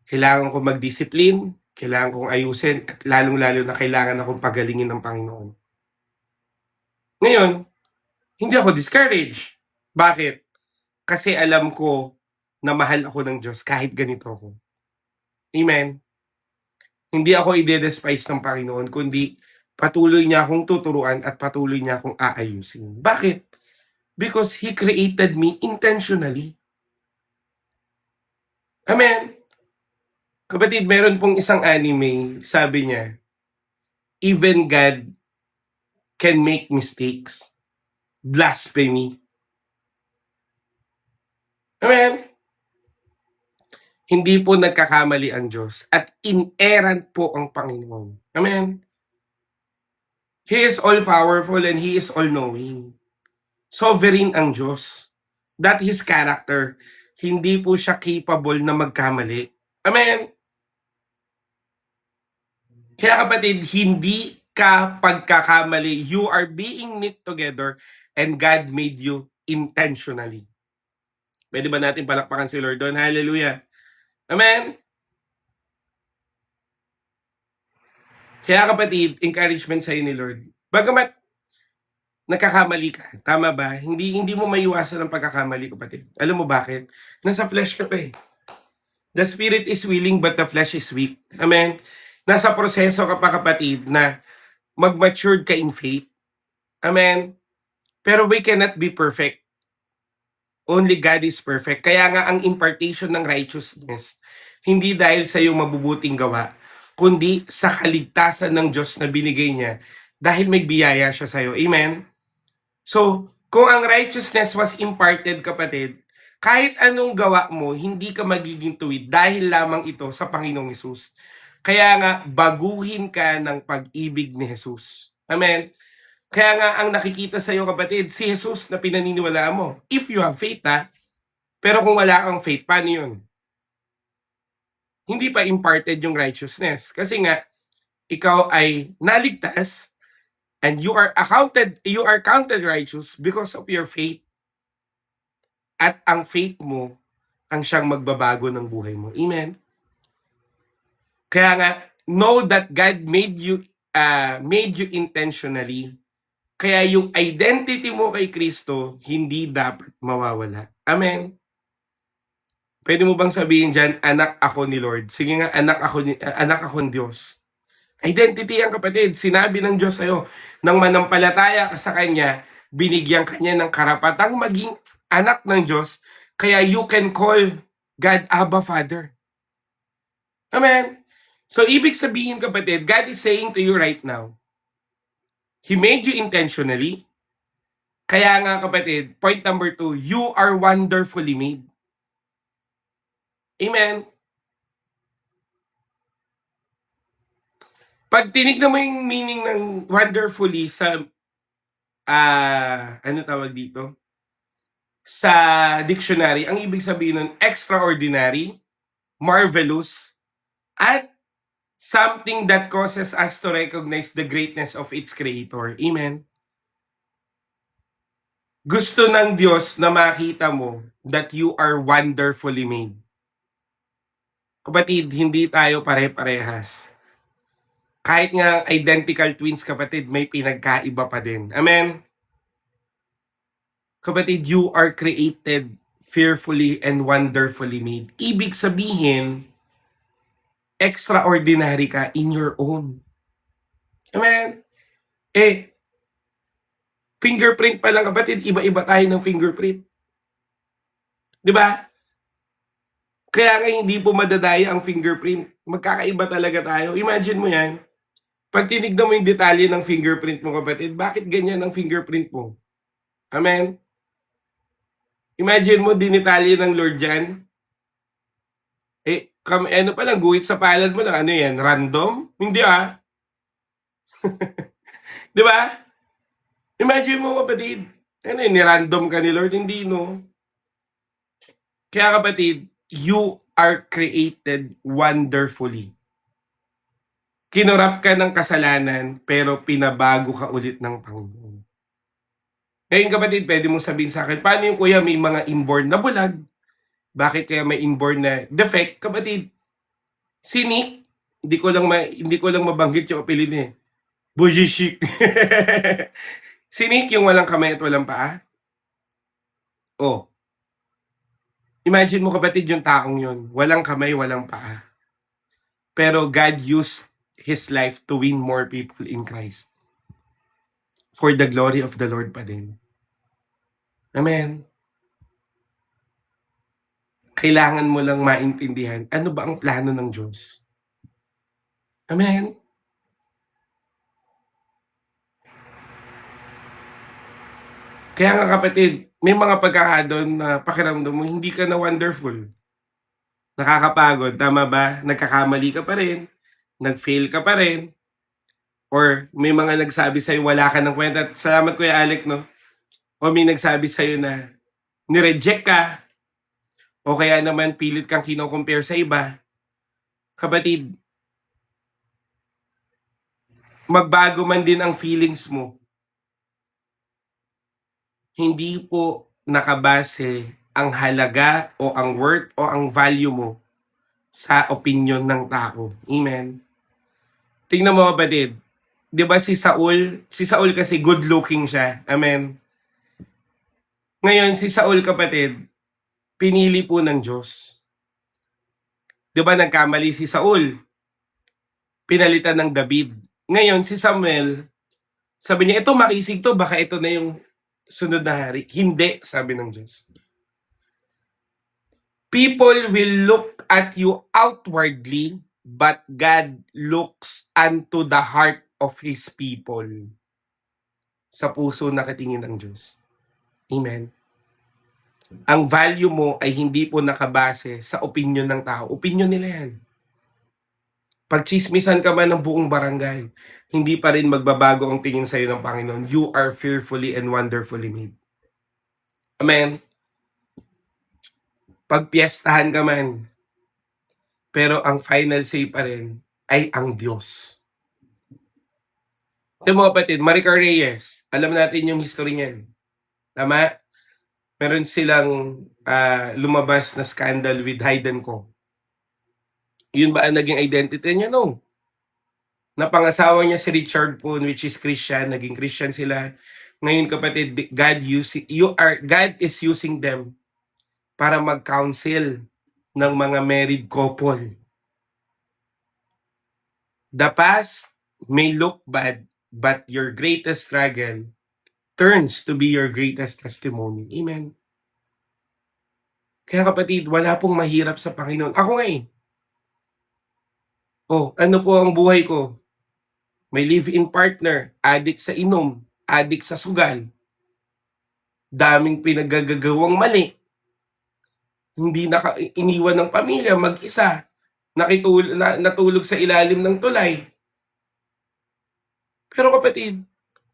Kailangan ko mag-discipline, kailangan kong ayusin, at lalong-lalo na kailangan akong pagalingin ng Panginoon. Ngayon, hindi ako discouraged. Bakit? Kasi alam ko na mahal ako ng Diyos kahit ganito ako. Amen. Hindi ako ide-despise ng Panginoon, kundi patuloy niya akong tuturuan at patuloy niya akong aayusin. Bakit? Because He created me intentionally. Amen. Kapatid, meron pong isang anime, sabi niya, even God can make mistakes. Blasphemy. Amen. Hindi po nagkakamali ang Diyos at inerrant po ang Panginoon. Amen. He is all-powerful and He is all-knowing. Sovereign ang Diyos. That His character. Hindi po siya capable na magkamali. Amen. Kaya kapatid, hindi ka pagkakamali. You are being knit together and God made you intentionally. Pwede ba natin palakpakan si Lord doon? Hallelujah. Amen. Kaya kapatid, encouragement sa'yo ni Lord. Bagamat nagkakamali ka, tama ba? Hindi mo maiwasan ang pagkakamali, kapatid. Alam mo bakit? Nasa flesh ka pa eh. The spirit is willing but the flesh is weak. Amen? Nasa proseso ka pa kapatid na mag-matured ka in faith. Amen? Pero we cannot be perfect. Only God is perfect. Kaya nga ang impartation ng righteousness, hindi dahil sa iyong mabubuting gawa, kundi sa kaligtasan ng Diyos na binigay niya dahil may biyaya siya sa iyo. Amen? So, kung ang righteousness was imparted, kapatid, kahit anong gawa mo, hindi ka magiging tuwid dahil lamang ito sa Panginoong Hesus. Kaya nga, baguhin ka ng pag-ibig ni Jesus. Amen? Kaya nga, ang nakikita sa iyo, kapatid, si Jesus na pinaniniwalaan mo. If you have faith, pero kung wala kang faith, paano yun? Hindi pa imparted yung righteousness. Kasi nga, ikaw ay naligtas, and you are counted righteous because of your faith. At ang faith mo ang siyang magbabago ng buhay mo. Amen. Kaya nga, know that God made you intentionally. Kaya yung identity mo kay Kristo hindi dapat mawawala. Amen. Pwede mo bang sabihin diyan, anak ako ni Lord? Sige nga, anak ako ng Diyos. Identity yan kapatid. Sinabi ng Diyos sa'yo, nang manampalataya ka sa Kanya, binigyan Kanya ng karapatang maging anak ng Diyos, kaya you can call God Abba Father. Amen? So, ibig sabihin kapatid, God is saying to you right now, He made you intentionally. Kaya nga kapatid, point number 2, you are wonderfully made. Amen? Pag tinignan mo yung meaning ng wonderfully sa, ano tawag dito? Sa dictionary, ang ibig sabihin nun, extraordinary, marvelous, at Something that causes us to recognize the greatness of its creator. Amen? Gusto ng Diyos na makita mo that you are wonderfully made. Kapatid, hindi tayo pare-parehas. Kahit nga identical twins, kapatid, may pinagkaiba pa din. Amen? Kapatid, you are created fearfully and wonderfully made. Ibig sabihin, extraordinary ka in your own. Amen? Fingerprint pa lang, kapatid, iba-iba tayo ng fingerprint. Di ba? Kaya nga hindi po madadaya ang fingerprint. Magkakaiba talaga tayo. Imagine mo yan. Pag tinignan mo yung detalye ng fingerprint mo, kapatid, bakit ganyan ang fingerprint mo? Amen? Imagine mo, dinitalye ng Lord yan. Ano pa lang, guhit sa palad mo lang. Ano yan? Random? Hindi Di ba? Imagine mo, kapatid. Ano yun, ni-random ka ni Lord? Hindi, no? Kaya, kapatid, you are created wonderfully. Kinurap ka ng kasalanan, pero pinabago ka ulit ng Panginoon. Ngayon, kapatid, pwede mong sabihin sa akin, paano yung kuya may mga inborn na bulag? Bakit kaya may inborn na defect? Kapatid, si Nick, hindi ko lang mabanggit yung apelid niya. Bujishik. Si Nick, yung walang kamay at walang paa. Imagine mo, kapatid, yung taong yun. Walang kamay, walang paa. Pero God used his life to win more people in Christ. For the glory of the Lord pa din. Amen. Kailangan mo lang maintindihan, ano ba ang plano ng Diyos? Amen. Kaya nga, kapatid, may mga pagkakataon na pakiramdam mo, hindi ka na wonderful. Nakakapagod, tama ba? Nagkakamali ka pa rin, nag-fail ka pa rin, or may mga nagsabi sa'yo, wala ka ng kwenta. Salamat, Kuya Alec, no? O may nagsabi sa'yo na nireject ka, o kaya naman pilit kang kino-compare sa iba. Kapatid, magbago man din ang feelings mo, hindi po nakabase ang halaga o ang worth o ang value mo sa opinion ng tao. Amen. Tingnan mo, kapatid. 'Di ba si Saul kasi good looking siya. Amen. Ngayon si Saul, kapatid, pinili po ng Diyos. 'Di ba nagkamali si Saul? Pinalitan ng David. Ngayon si Samuel, sabi niya, ito makisig to, baka ito na yung sunod na hari. Hindi, sabi ng Diyos. People will look at you outwardly, but God looks unto the heart of His people. Sa puso nakatingin ng Diyos. Amen. Ang value mo ay hindi po nakabase sa opinion ng tao. Opinion nila yan. Pag chismisan ka man ng buong barangay, hindi pa rin magbabago ang tingin sa'yo ng Panginoon. You are fearfully and wonderfully made. Amen. Pagpiestahan ka man, pero ang final say pa rin ay ang Diyos. Ito mga kapatid, Maricar Reyes, alam natin yung history niyan. Tama? Meron silang lumabas na scandal with Hayden Co. Yun ba ang naging identity niya? No. Napangasawa niya si Richard Poon, which is Christian. Naging Christian sila. Ngayon, kapatid, God is using them para mag-counsel ng mga married couple. The past may look bad, but your greatest struggle turns to be your greatest testimony. Amen. Kaya, kapatid, wala pong mahirap sa Panginoon. Ako nga ano po ang buhay ko? May live-in partner, addict sa inom, addict sa sugal. Daming pinagagawang mali. Hindi iniwan ng pamilya, mag-isa. Natulog sa ilalim ng tulay. Pero, kapatid,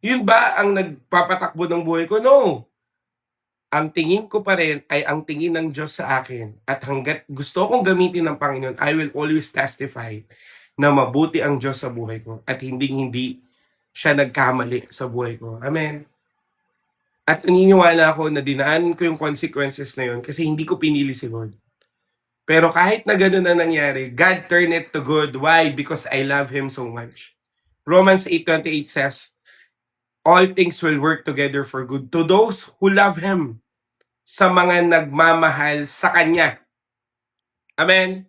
yun ba ang nagpapatakbo ng buhay ko? No. Ang tingin ko pa rin ay ang tingin ng Diyos sa akin. At hanggat gusto kong gamitin ng Panginoon, I will always testify na mabuti ang Diyos sa buhay ko at hindi siya nagkamali sa buhay ko. Amen. At naniniwala ako na dinaan ko yung consequences na yun kasi hindi ko pinili si Lord. Pero kahit na ganun na nangyari, God turned it to good. Why? Because I love Him so much. Romans 8:28 says, all things will work together for good to those who love Him, sa mga nagmamahal sa Kanya. Amen?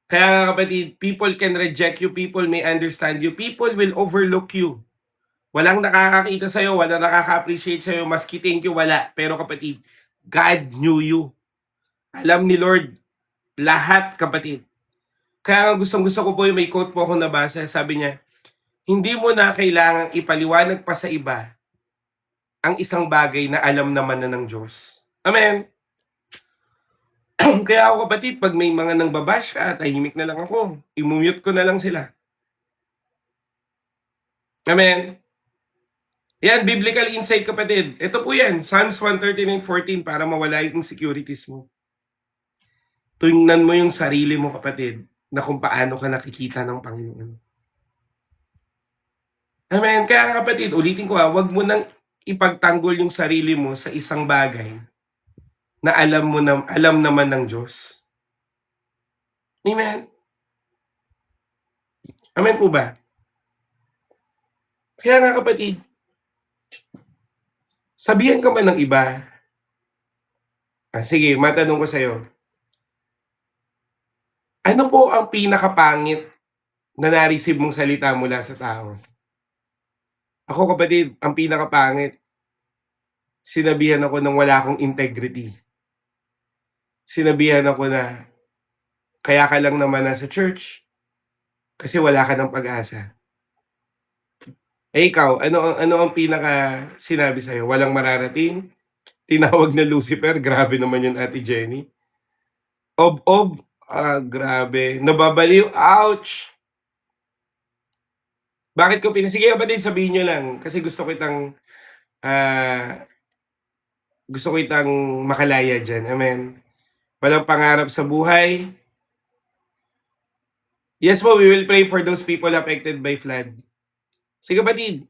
Kaya nga kapatid, people can reject you, people may understand you, people will overlook you. Walang nakakakita sa'yo, walang nakaka-appreciate sa'yo, maski thank you, wala. Pero kapatid, God knew you. Alam ni Lord lahat, kapatid. Kaya nga gustong-gusto ko po yung may quote po ako nabasa. Sabi niya, hindi mo na kailangang ipaliwanag pa sa iba ang isang bagay na alam naman na ng Diyos. Amen. Kaya ako kapatid, pag may mga nang babash ka, tahimik na lang ako. I-mute ko na lang sila. Amen. Yan, biblical insight kapatid. Ito po yan, Psalms 139:14 para mawala yung insecurities mo. Tingnan mo yung sarili mo kapatid, na kung paano ka nakikita ng Panginoon. Amen. Kaya kapatid, ulitin ko wag mo nang ipagtanggol yung sarili mo sa isang bagay na alam naman ng Diyos. Amen. Amen po ba? Kaya nga kapatid, sabihan ka man ng iba. Sige, matanong ko sa'yo. Ano po ang pinakapangit na na-receive mong salita mula sa tao? Ako kapatid, ang pinakapangit, sinabihan ako ng wala akong integrity. Sinabihan ako na, kaya ka lang naman nasa church kasi wala ka ng pag-asa. Ikaw, ano ang pinaka sinabi sa'yo? Walang mararating? Tinawag na Lucifer? Grabe naman yun, Ate Jenny. Ob-ob? Grabe. Nababaliw? Ouch! Bakit ko sige kapatid, sabihin nyo lang. Kasi gusto ko itang makalaya dyan. Amen. Walang pangarap sa buhay. Yes po, we will pray for those people affected by flood. Sige kapatid.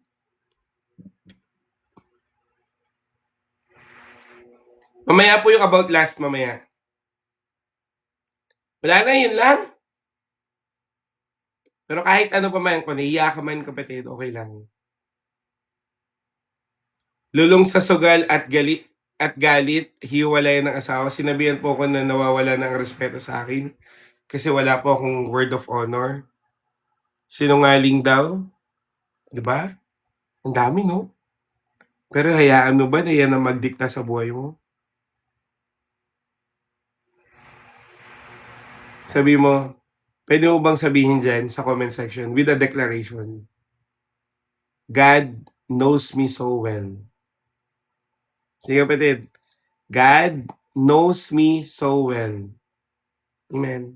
Mamaya po yung about last mamaya. Wala na, yun lang. Pero kahit ano pa man, kung naiya ka man kapatid, okay lang. Lulong sa sugal at galit, hiwalay ng asawa. Sinabihan po ako na nawawala ng respeto sa akin kasi wala po akong word of honor. Sinungaling daw. Diba? Ang dami, no? Pero hayaan mo ba na yan ang magdikta sa buhay mo? Sabi mo, pwede mo bang sabihin dyan sa comment section with a declaration? God knows me so well. Sige kapatid, God knows me so well. Amen.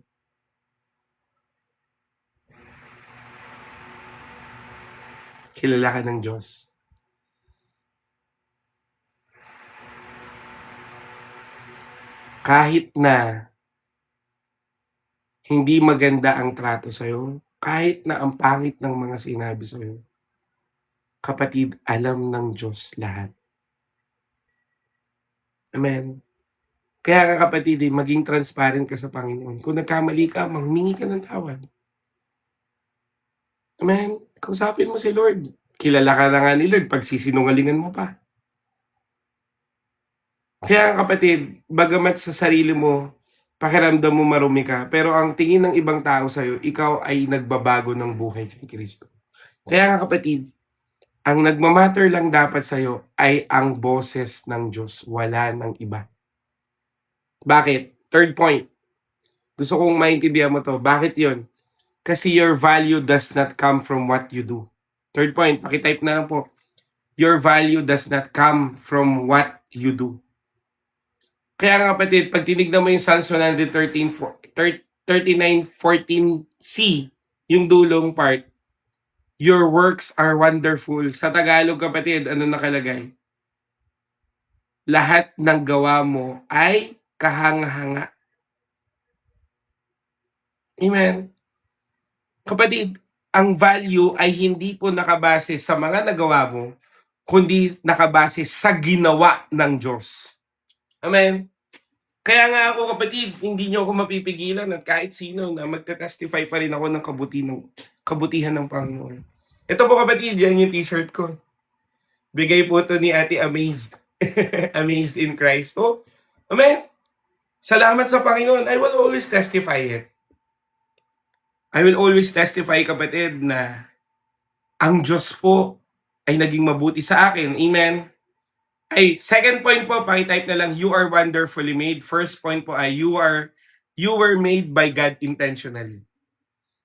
Kilala ka ng Diyos. Kahit na hindi maganda ang trato sa'yo, kahit na ang pangit ng mga sinabi sa'yo, kapatid, alam ng Diyos lahat. Amen. Kaya nga kapatid, maging transparent ka sa Panginoon. Kung nagkamali ka, humingi ka ng tawad. Amen. Kausapin mo si Lord. Kilala ka na nga ni Lord, pagsisinungalingan mo pa. Kaya kapatid, bagamat sa sarili mo, pakiramdam mo marumi ka, pero ang tingin ng ibang tao sa'yo, ikaw ay nagbabago ng buhay kay Kristo. Kaya nga kapatid, ang nagmamatter lang dapat sa'yo ay ang boses ng Diyos, wala ng iba. Bakit? Third point. Gusto kong maintindihan mo to. Bakit yon? Kasi your value does not come from what you do. Third point, pakitype na lang po. Your value does not come from what you do. Kaya nga kapatid, pag tinignan mo yung Psalms 39:14c, yung dulong part, your works are wonderful. Sa Tagalog kapatid, ano nakalagay? Lahat ng gawa mo ay kahanga-hanga. Amen? Kapatid, ang value ay hindi po nakabase sa mga nagawa mo, kundi nakabase sa ginawa ng Diyos. Amen? Kaya nga ako kapatid, hindi niyo ako mapipigilan at kahit sino na magte-testify pa rin ako ng kabutihan ng Panginoon. Ito po kapatid, yan yung t-shirt ko. Bigay po to ni Ate Amazed. Amazed in Christ. Oh, amen. Salamat sa Panginoon. I will always testify it. I will always testify kapatid na ang Diyos po ay naging mabuti sa akin. Amen. Ay, second point po, pakitype na lang, you are wonderfully made. First point po ay, you were made by God intentionally.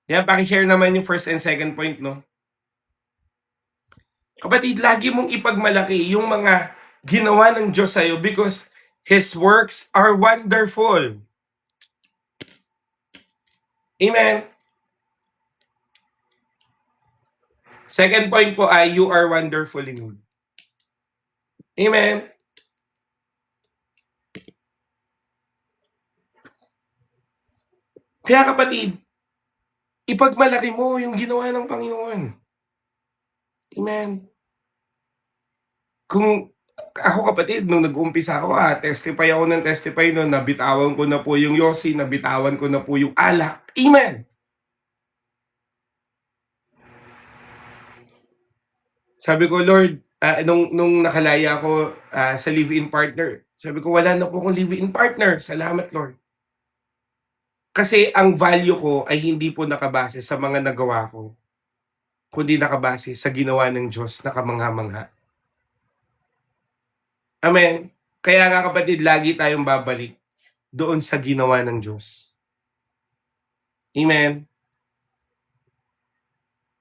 Yan, pakishare naman yung first and second point, no? Kapatid, lagi mong ipagmalaki yung mga ginawa ng Diyos sa'yo because His works are wonderful. Amen. Second point po ay, you are wonderfully made. Amen. Kaya kapatid, ipagmalaki mo yung ginawa ng Panginoon. Amen. Kung ako kapatid, nung nag-uumpisa ako, testify ako ng testify no, nabitawan ko na po yung yosi, nabitawan ko na po yung alak. Amen. Sabi ko, Lord, nung nakalaya ako sa live-in partner, sabi ko, wala na po akong live-in partner. Salamat, Lord. Kasi ang value ko ay hindi po nakabase sa mga nagawa ko, kundi nakabase sa ginawa ng Diyos na kamangha-mangha. Amen. Kaya nga kapatid, lagi tayong babalik doon sa ginawa ng Diyos. Amen.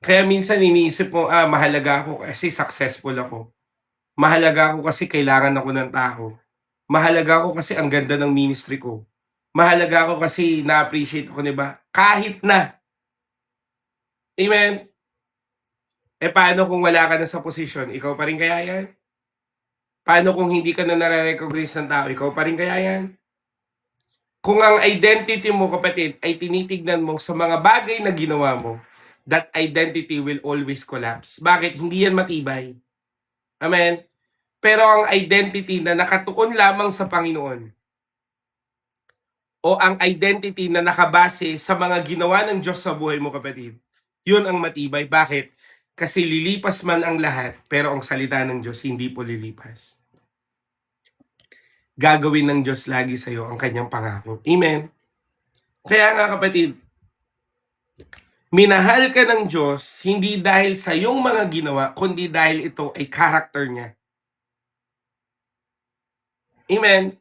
Kaya minsan iniisip mo, mahalaga ako kasi successful ako. Mahalaga ako kasi kailangan ako ng tao. Mahalaga ako kasi ang ganda ng ministry ko. Mahalaga ako kasi na-appreciate ko, diba? Kahit na. Amen. Paano kung wala ka na sa posisyon? Ikaw pa rin kaya yan? Paano kung hindi ka na nare-recognize ng tao? Ikaw pa rin kaya yan? Kung ang identity mo, kapatid, ay tinitignan mo sa mga bagay na ginawa mo, that identity will always collapse. Bakit? Hindi yan matibay. Amen? Pero ang identity na nakatuon lamang sa Panginoon, o ang identity na nakabase sa mga ginawa ng Diyos sa buhay mo, kapatid, yun ang matibay. Bakit? Kasi lilipas man ang lahat, pero ang salita ng Diyos hindi po lilipas. Gagawin ng Diyos lagi sa iyo ang kanyang pangako. Amen? Kaya nga kapatid, minahal ka ng Diyos hindi dahil sa iyong mga ginawa, kundi dahil ito ay character niya. Amen?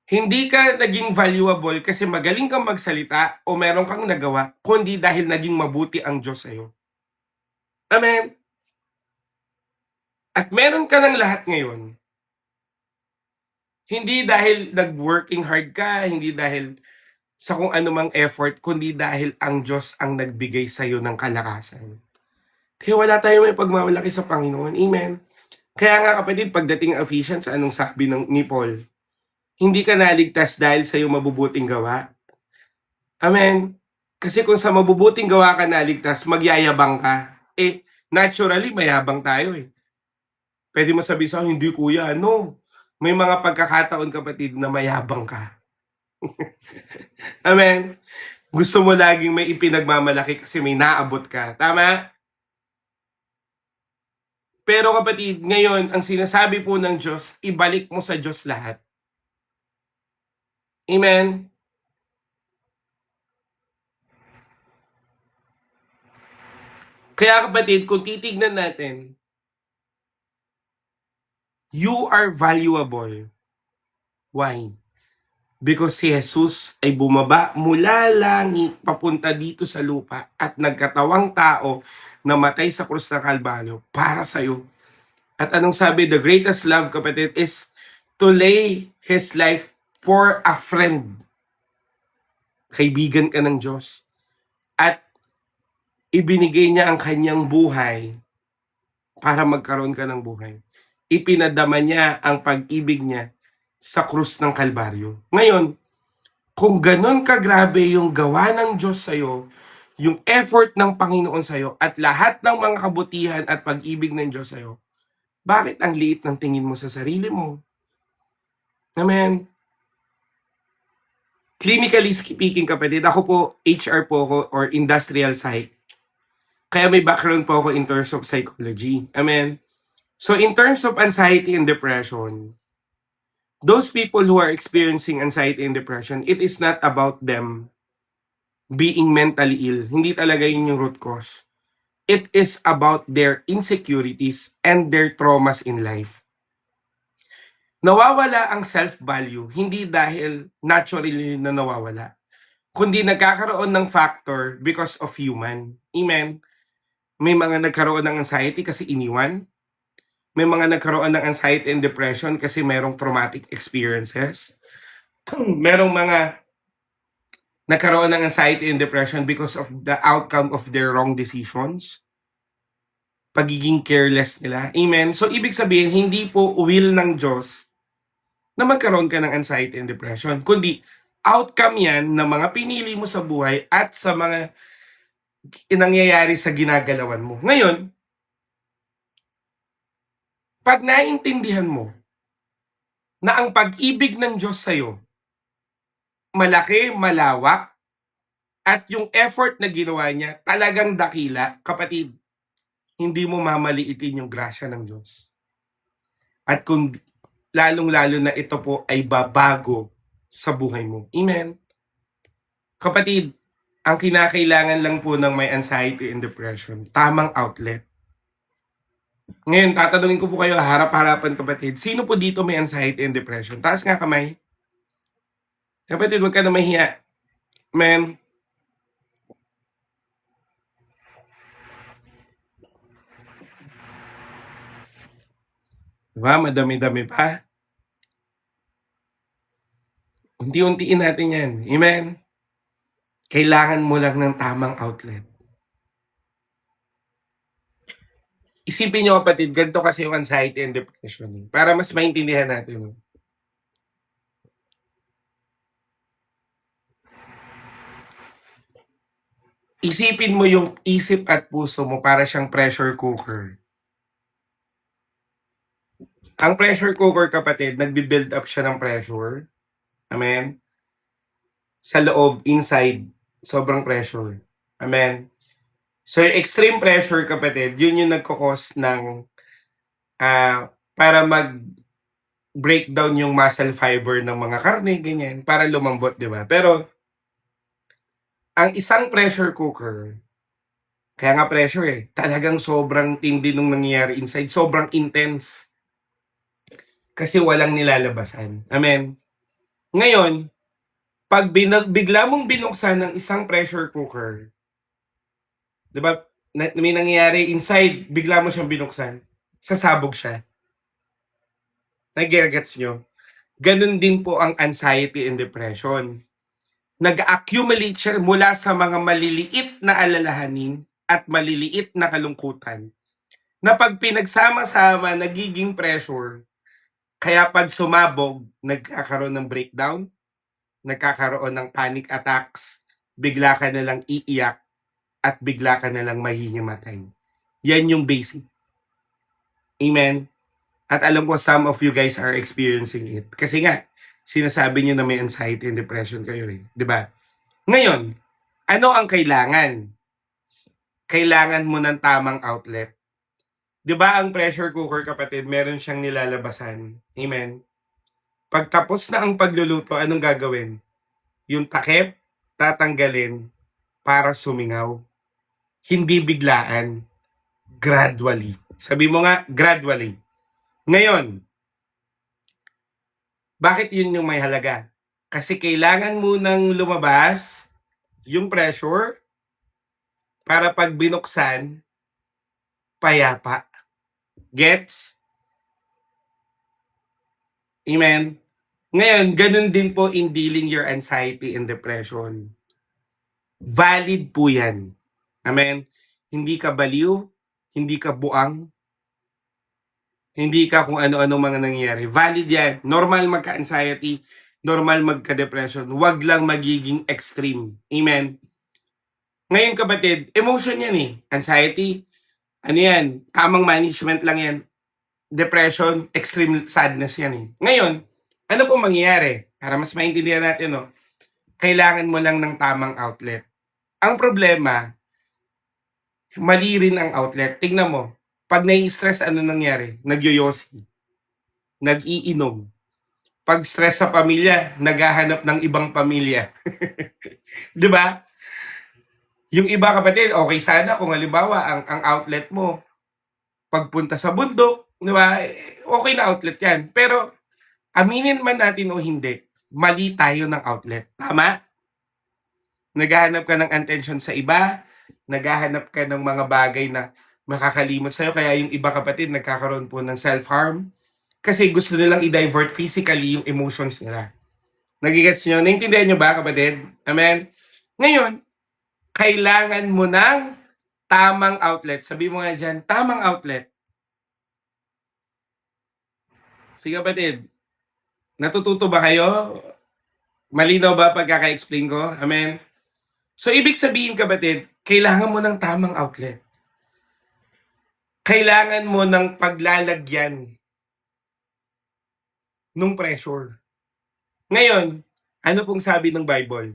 Hindi ka naging valuable kasi magaling kang magsalita o meron kang nagawa, kundi dahil naging mabuti ang Diyos sa iyo. Amen? At meron ka ng lahat ngayon. Hindi dahil nag-working hard ka, hindi dahil sa kung anumang effort, kundi dahil ang Diyos ang nagbigay sa iyo ng kalakasan. Kaya wala tayong may pagmamalaki sa Panginoon. Amen? Kaya nga kapatid, pagdating Ephesians, anong sabi ni Paul? Hindi ka naligtas dahil sa iyong mabubuting gawa. Amen? Kasi kung sa mabubuting gawa ka naligtas, magyayabang ka. Naturally, mayabang tayo Pwede mo sabihin sa hindi kuya, no. May mga pagkakataon kapatid na mayabang ka. Amen? Gusto mo laging may ipinagmamalaki kasi may naabot ka. Tama? Pero kapatid, ngayon, ang sinasabi po ng Diyos, ibalik mo sa Diyos lahat. Amen? Kaya kapatid, kung titignan natin, you are valuable. Why? Because si Jesus ay bumaba mula langit papunta dito sa lupa at nagkatawang tao na matay sa krus ng Kalbaryo para sa iyo. At anong sabi? The greatest love, kapatid, is to lay His life for a friend. Kaibigan ka ng Diyos. At ibinigay niya ang kanyang buhay para magkaroon ka ng buhay. Ipinadama niya ang pag-ibig niya sa krus ng Kalbaryo. Ngayon, Kung ganun kagrabe yung gawa ng Diyos sa'yo, yung effort ng Panginoon sa'yo, at lahat ng mga kabutihan at pag-ibig ng Diyos sa'yo, bakit ang liit ng tingin mo sa sarili mo? Amen. Clinically speaking, kapatid, ako po, HR po ako or industrial psych. Kaya may background po ako in terms of psychology. Amen. So in terms of anxiety and depression, those people who are experiencing anxiety and depression, it is not about them being mentally ill. Hindi talaga yun yung root cause. It is about their insecurities and their traumas in life. Nawawala ang self-value, hindi dahil naturally na nawawala, kundi nagkakaroon ng factor because of human. Amen? May mga nagkaroon ng anxiety kasi iniwan. May mga nagkaroon ng anxiety and depression kasi merong traumatic experiences. Merong mga nagkaroon ng anxiety and depression because of the outcome of their wrong decisions. Pagiging careless nila. Amen? So, ibig sabihin, hindi po will ng Diyos na magkaroon ka ng anxiety and depression, kundi outcome yan ng mga pinili mo sa buhay at sa mga nangyayari sa ginagalawan mo. Ngayon, pag naintindihan mo na ang pag-ibig ng Diyos sa'yo, malaki, malawak, at yung effort na ginawa niya talagang dakila, kapatid, hindi mo mamaliitin yung grasya ng Diyos. At kung lalong-lalo na ito po ay babago sa buhay mo. Amen? Kapatid, ang kinakailangan lang po ng may anxiety and depression, tamang outlet. Ngayon, tatanungin ko po kayo, harap-harapan kapatid, sino po dito may anxiety and depression? Taas nga kamay. Kapatid, huwag ka na mahiya. Amen? Diba? Madami-dami pa. Unti-untiin natin yan. Amen? Kailangan mo lang ng tamang outlet. Isipin nyo kapatid, ganito kasi yung anxiety and depression. Para mas maintindihan natin. Isipin mo yung isip at puso mo para siyang pressure cooker. Ang pressure cooker kapatid, nagbi-build up siya ng pressure. Amen? Sa loob, inside, sobrang pressure. Amen? So, extreme pressure kapatid, yun yung nagkakos ng para mag-breakdown yung muscle fiber ng mga karne, ganyan, para lumambot, di ba? Pero, ang isang pressure cooker, kaya nga pressure talagang sobrang tindi nung nangyayari inside, sobrang intense. Kasi walang nilalabasan. Amen? Ngayon, pag bigla mong binuksan ng isang pressure cooker, di ba, may nangyayari inside, bigla mo siyang binuksan, sasabog siya. Nag-gets nyo? Ganun din po ang anxiety and depression. Nag-accumulate siya mula sa mga maliliit na alalahanin at maliliit na kalungkutan na pag pinagsama-sama, nagiging pressure. Kaya pag sumabog, nagkakaroon ng breakdown, nagkakaroon ng panic attacks, bigla ka na lang iiyak, at bigla ka na lang mahihimatay. Yan yung basic. Amen? At alam ko some of you guys are experiencing it. Kasi nga, sinasabi niyo na may anxiety and depression kayo eh. Diba? Ngayon, ano ang kailangan? Kailangan mo ng tamang outlet. Diba ang pressure cooker kapatid, meron siyang nilalabasan. Amen? Pagtapos na ang pagluluto, anong gagawin? Yung takip, tatanggalin para sumingaw. Hindi biglaan. Gradually. Sabi mo nga, gradually. Ngayon, bakit yun yung may halaga? Kasi kailangan mo nang lumabas yung pressure para pag binuksan, payapa. Gets? Amen? Ngayon, ganun din po in dealing your anxiety and depression. Valid po yan. Amen? Hindi ka baliw, hindi ka buang, hindi ka kung ano-ano mga nangyayari. Valid yan. Normal magka-anxiety, normal magka-depression. Wag lang magiging extreme. Amen? Ngayon kapatid, emotion yan eh. Anxiety, ano yan, tamang management lang yan. Depression, extreme sadness yan eh. Ngayon, ano po mangyayari? Para mas maintindihan natin, no? Kailangan mo lang ng tamang outlet. Ang problema, mali rin ang outlet. Tingnan mo, pag nai-stress, ano nangyari? Nagyoyosi, nag-iinom. Pag stress sa pamilya, naghahanap ng ibang pamilya. 'Di ba? Yung iba kapatid, okay sana kung halimbawa ang outlet mo pagpunta sa bundok, 'di ba? Okay na outlet 'yan. Pero aminin man natin o hindi, mali tayo ng outlet. Tama? Naghahanap ka ng attention sa iba, naghahanap ka ng mga bagay na makakalimot sa'yo. Kaya yung iba kapatid, nagkakaroon po ng self-harm kasi gusto nilang i-divert physically yung emotions nila. Nagigets nyo? Naintindihan nyo ba kapatid? Amen? Ngayon, kailangan mo ng tamang outlet. Sabi mo nga dyan, tamang outlet. Sige kapatid, natututo ba kayo? Malinaw ba pagkaka-explain ko? Amen? So, ibig sabihin kapatid, kailangan mo ng tamang outlet. Kailangan mo ng paglalagyan nung pressure. Ngayon, ano pong sabi ng Bible?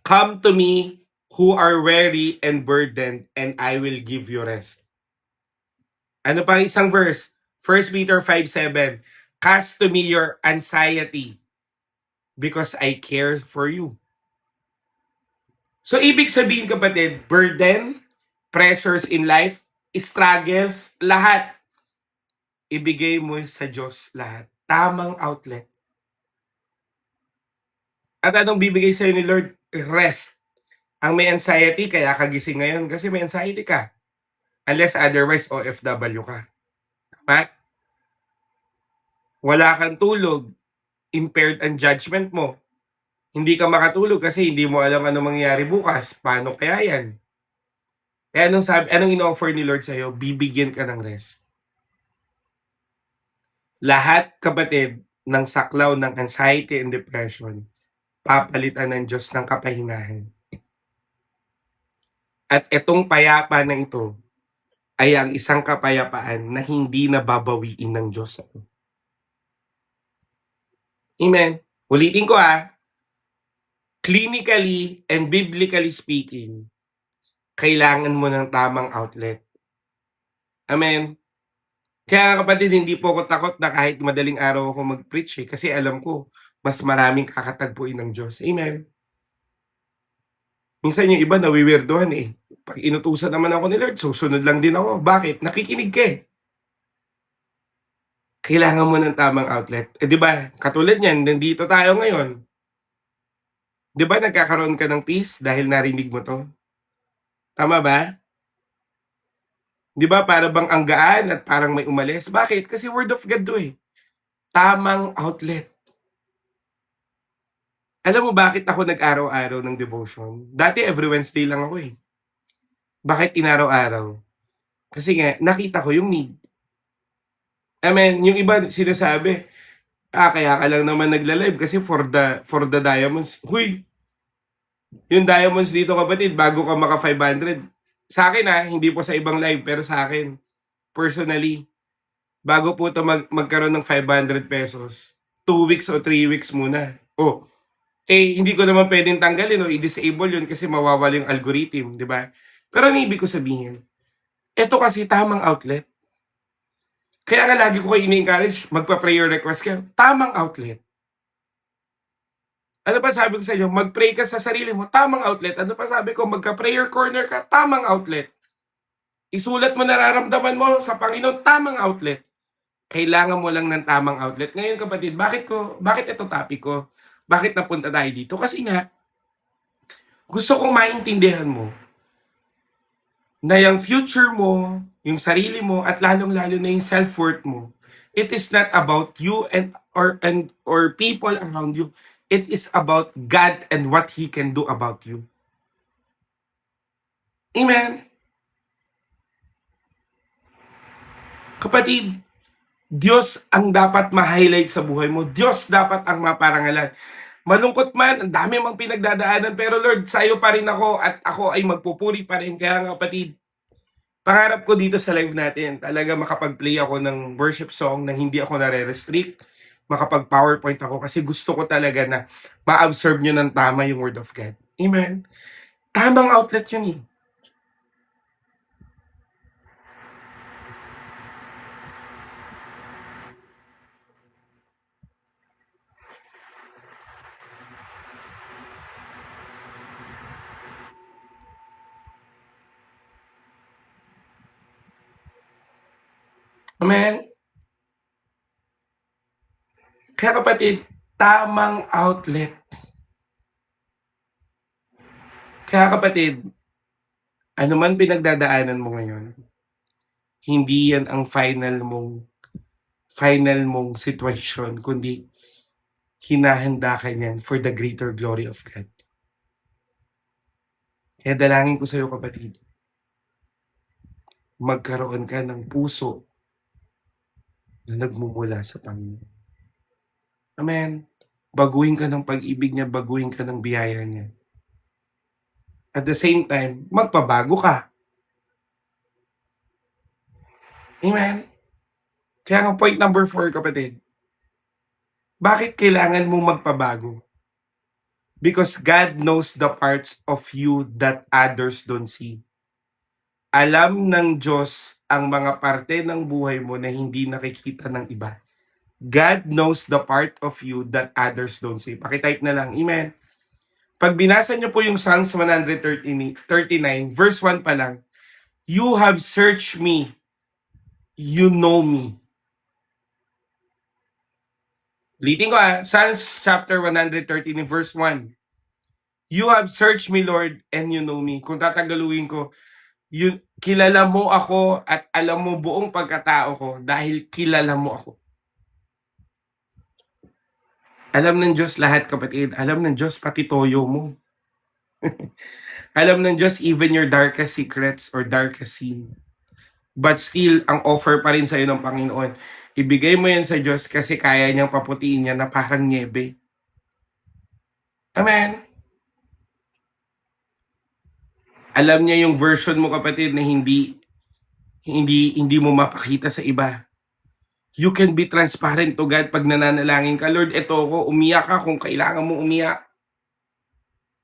Come to me who are weary and burdened, and I will give you rest. Ano pa isang verse? 1 Peter 5:7. Cast to me your anxiety because I care for you. So, ibig sabihin kapatid, burden, pressures in life, struggles, lahat, ibigay mo sa Diyos lahat. Tamang outlet. At anong bibigay sa'yo ni Lord? Rest. Ang may anxiety, kaya kagising ngayon kasi may anxiety ka. Unless otherwise, OFW ka. Tama? Wala kang tulog, impaired ang judgment mo. Hindi ka makatulog kasi hindi mo alam ano mangyayari bukas. Paano kaya yan? Kaya anong ino-offer ni Lord sa'yo? Bibigyan ka ng rest. Lahat, kapatid, ng saklaw ng anxiety and depression, papalitan ng Diyos ng kapahingahan. At itong payapa na ito ay ang isang kapayapaan na hindi nababawiin ng Diyos. Amen. Ulitin ko clinically and biblically speaking, kailangan mo ng tamang outlet. Amen. Kaya kapatid, hindi po ako takot na kahit madaling araw ako mag-preach kasi alam ko, mas maraming kakatagpuin ng Diyos. Amen. Minsan yung iba nawiwirdohan eh. Pag inutusan naman ako ni Lord, susunod lang din ako. Bakit? Nakikinig ka eh. Kailangan mo ng tamang outlet. Di ba? Katulad niyan, nandito tayo ngayon. Di ba nagkakaroon ka ng peace dahil narinig mo to? Tama ba? Di ba para bang ang gaan at parang may umalis? Bakit? Kasi word of God to eh. Tamang outlet. Alam mo bakit ako nag-araw-araw ng devotion? Dati every Wednesday lang ako eh. Bakit inaraw-araw? Kasi nga, nakita ko yung need. Amen. Yung iba sinasabi, kaya ka lang naman nagla-live kasi for the diamonds. Huy! Yung diamonds dito kapatid, bago ka maka 500. Sa akin hindi po sa ibang live, pero sa akin, personally, bago po ito magkaroon ng 500 pesos, 2 weeks o 3 weeks muna. Hindi ko naman pwedeng tanggalin o i-disable yun kasi mawawala yung algorithm, di ba? Pero ang ibig ko sabihin, ito kasi tamang outlet. Kaya nga lagi ko kayo ini-encourage, magpa-prayer request kayo. Tamang outlet. Ano pa sabi ko sa inyo? Mag-pray ka sa sarili mo, tamang outlet. Ano pa sabi ko? Magka-prayer corner ka, tamang outlet. Isulat mo nararamdaman mo sa Panginoon, tamang outlet. Kailangan mo lang ng tamang outlet. Ngayon kapatid, bakit ito topic ko? Bakit napunta tayo dito? Kasi nga, gusto kong maintindihan mo na yung future mo, yung sarili mo, at lalong-lalo na yung self-worth mo, it is not about you or people around you. It is about God and what He can do about you. Amen? Kapatid, Diyos ang dapat ma-highlight sa buhay mo. Diyos dapat ang maparangalan. Malungkot man, ang dami mang pinagdadaanan, pero Lord, sa'yo pa rin ako at ako ay magpupuri pa rin. Kaya nga kapatid, pangarap ko dito sa live natin, talaga makapag-play ako ng worship song na hindi ako nare-restrict, makapag-PowerPoint ako kasi gusto ko talaga na ma-absorb nyo ng tama yung Word of God. Amen? Tamang outlet yun eh. Amen? Kaya kapatid, tamang outlet. Kaya kapatid, ano man pinagdadaanan mo ngayon, hindi yan ang final mong sitwasyon, kundi hinahanda ka niyan for the greater glory of God. Kaya dalangin ko sa'yo kapatid, magkaroon ka ng puso na nagmumula sa Panginoon. Amen. Baguhin ka ng pag-ibig niya, baguhin ka ng biyaya niya. At the same time, magpabago ka. Amen. Kaya ang point number 4, kapatid, bakit kailangan mong magpabago? Because God knows the parts of you that others don't see. Alam ng Diyos ang mga parte ng buhay mo na hindi nakikita ng iba. God knows the part of you that others don't see. Pakitype na lang. Amen. Pag binasa niyo po yung Psalms 139, verse 1 pa lang, you have searched me, you know me. Ulitin ko Psalms chapter 113, verse 1. You have searched me, Lord, and you know me. Kung tatagaluin ko, kilala mo ako at alam mo buong pagkatao ko dahil kilala mo ako. Alam ng Diyos lahat, kapatid. Alam ng Diyos pati toyo mo. Alam ng Diyos even your darkest secrets or darkest sin. But still, ang offer pa rin sa'yo ng Panginoon, ibigay mo yan sa Diyos kasi kaya niyang paputiin niya na parang niebe. Amen. Alam niya yung version mo, kapatid, na hindi mo mapakita sa iba. You can be transparent to God pag nananalangin ka. Lord, eto ko, umiyak ka kung kailangan mo umiyak.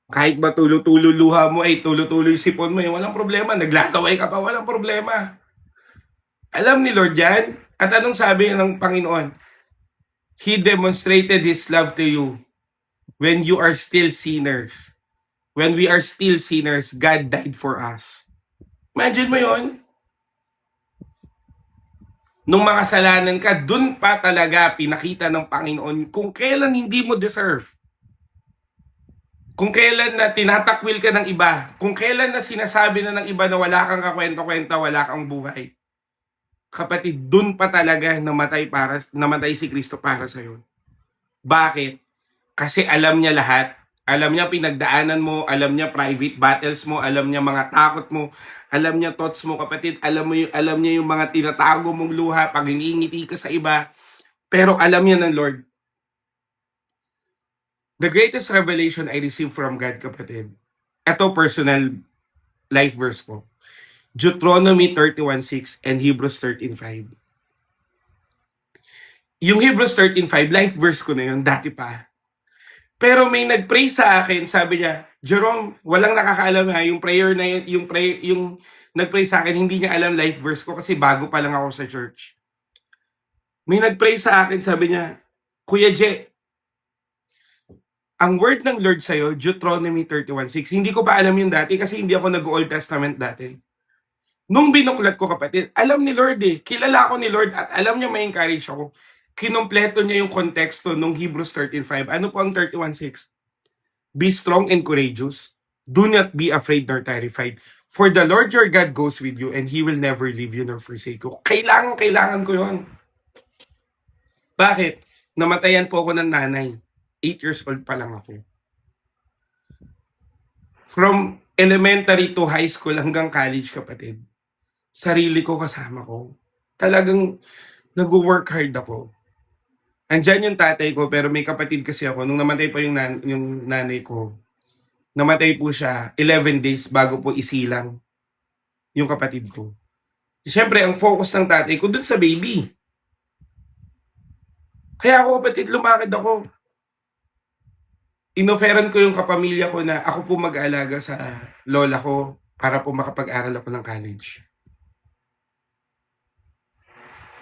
Kahit ba tulo-tulo luha mo, ay tulo-tulo yung sipon mo, walang problema. Naglalaway ka pa, walang problema. Alam ni Lord yan. At anong sabi ng Panginoon? He demonstrated His love to you when you are still sinners. When we are still sinners, God died for us. Imagine mo yon. Nung makasalanan ka, dun pa talaga pinakita ng Panginoon kung kailan hindi mo deserve. Kung kailan na tinatakwil ka ng iba. Kung kailan na sinasabi na ng iba na wala kang kakwento-kwenta, wala kang buhay. Kapatid, dun pa talaga namatay si Kristo para sa iyo. Bakit? Kasi alam niya lahat. Alam niya pinagdaanan mo, alam niya private battles mo, alam niya mga takot mo, alam niya thoughts mo, kapatid, alam niya yung mga tinatago mong luha pag hiniingiti ka sa iba. Pero alam niya ng Lord. The greatest revelation I received from God, kapatid. Ito personal life verse ko. Deuteronomy 31:6 and Hebrews 13:5. Yung Hebrews 13:5, life verse ko na yun, dati pa. Pero may nag-pray sa akin, sabi niya, Jerome, walang nakakaalam yung prayer na yun, yung nag-pray sa akin, hindi niya alam life verse ko kasi bago pa lang ako sa church. May nag-pray sa akin, sabi niya, Kuya Je, ang word ng Lord sa'yo, Deuteronomy 31:6, hindi ko pa alam yun dati kasi hindi ako nag-Old Testament dati. Nung binuklat ko, kapatid, alam ni Lord kilala ko ni Lord at alam niya may encourage ako. Kinompleto niya yung konteksto nung Hebrews 13:5. Ano po ang 31:6? Be strong and courageous. Do not be afraid nor terrified. For the Lord your God goes with you and He will never leave you nor forsake you. Kailangan ko yun. Bakit? Namatayan po ako ng nanay. 8 years old pa lang ako. From elementary to high school hanggang college, kapatid, sarili ko kasama ko. Talagang nagwo-work hard ako. Andiyan yung tatay ko pero may kapatid kasi ako nung namatay pa yung nanay ko. Namatay po siya 11 days bago po isilang yung kapatid ko. Siyempre ang focus ng tatay ko dun sa baby. Kaya ako kapatid lumakad ako. Inoferan ko yung kapamilya ko na ako po mag-aalaga sa lola ko para po makapag-aral ako ng college.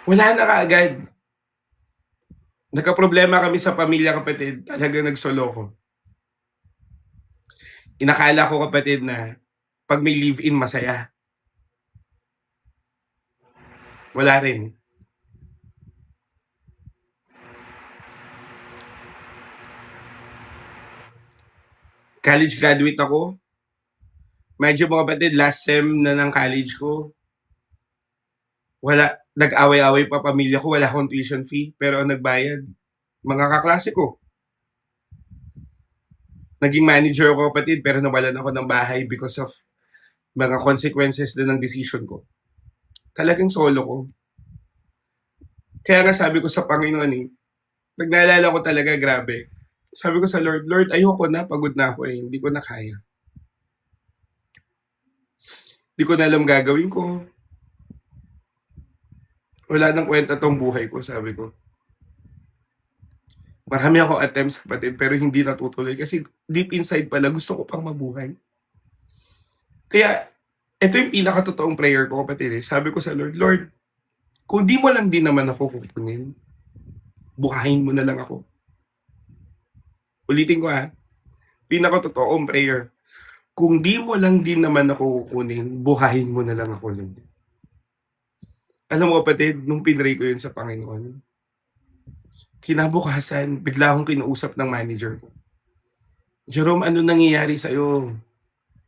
Wala na kaagad. Nagkaproblema kami sa pamilya kapatid, talagang nagsolo ko. Inakala ko kapatid na pag may live-in masaya. Wala rin. College graduate ako. Medyo mga kapatid, last sem na ng college ko. Wala, nag-away-away pa pamilya ko, wala akong tuition fee, pero ang nagbayad, mga kaklase ko. Naging manager ako kapatid, pero nawalan ako ng bahay because of mga consequences na ng decision ko. Talagang solo ko. Kaya nga sabi ko sa Panginoon pag naalala ko talaga, grabe. Sabi ko sa Lord, Lord, ayoko na, pagod na ako hindi ko na kaya. Hindi ko na alam gagawin ko. Wala nang kwenta tong buhay ko, sabi ko. Marami ako attempts kapatid, pero hindi natutuloy kasi deep inside pala gusto ko pang mabuhay. Kaya, ito yung pinakatotoong prayer ko kapatid. Sabi ko sa Lord, Lord, kung di mo lang din naman ako kukunin, buhayin mo na lang ako. Ulitin ko pinakatotoong prayer. Kung di mo lang din naman ako kukunin, buhayin mo na lang ako. Alam mo kapatid, nung pinray ko yun sa Panginoon, kinabukasan, bigla akong kinausap ng manager ko. Jerome, ano nangyayari sa'yo?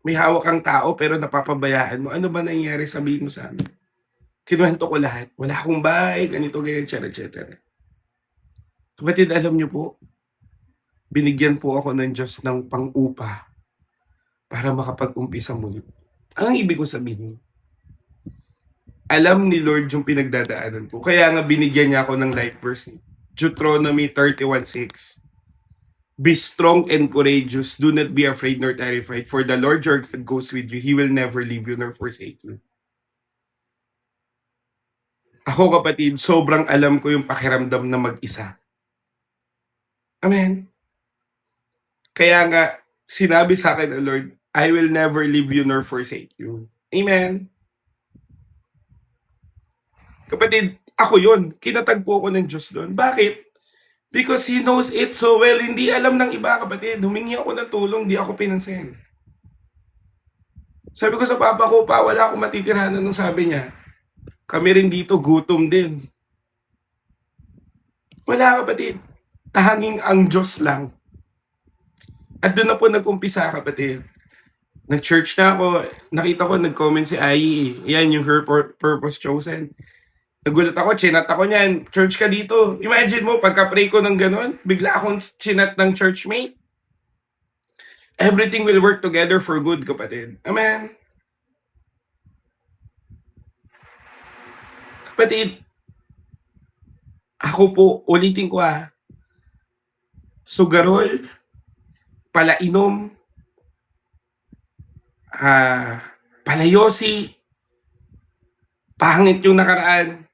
May hawak kang tao pero napapabayaan mo. Ano ba nangyayari? Sabihin mo sa amin. Kinuwento ko lahat. Wala akong bahay, ganito, ganyan, etc. Kapatid, alam niyo po, binigyan po ako ng Diyos ng pang-upa para makapag-umpisa muli. Ang ibig ko sabihin, alam ni Lord yung pinagdadaanan ko. Kaya nga binigyan niya ako ng life verse. Deuteronomy 31:6. Be strong and courageous. Do not be afraid nor terrified. For the Lord your God goes with you. He will never leave you nor forsake you. Ako kapatid, sobrang alam ko yung pakiramdam na mag-isa. Amen. Kaya nga, sinabi sa akin ng Lord, I will never leave you nor forsake you. Amen. Kapatid, ako yun. Kinatagpo ko ng Diyos doon. Bakit? Because He knows it so well. Hindi alam ng iba, kapatid. Humingi ako ng tulong, di ako pinansin. Sabi ko sa papa ko pa, wala akong matitirahan nung sabi niya. Kami rin dito, gutom din. Wala kapatid. Tanging ang Diyos lang. At doon na po nag-umpisa kapatid. Nag-church na ako. Nakita ko, nag-comment si Ai. Yan yung Her Purpose Chosen. Nagulat ako, chinat ako niyan. Church ka dito. Imagine mo, pagka-pray ko ng ganun, bigla akong chinat ng churchmate. Everything will work together for good, kapatid. Amen. Kapatid, ako po, ulitin ko sugarol, palainom, palayosi, pangit yung nakaraan,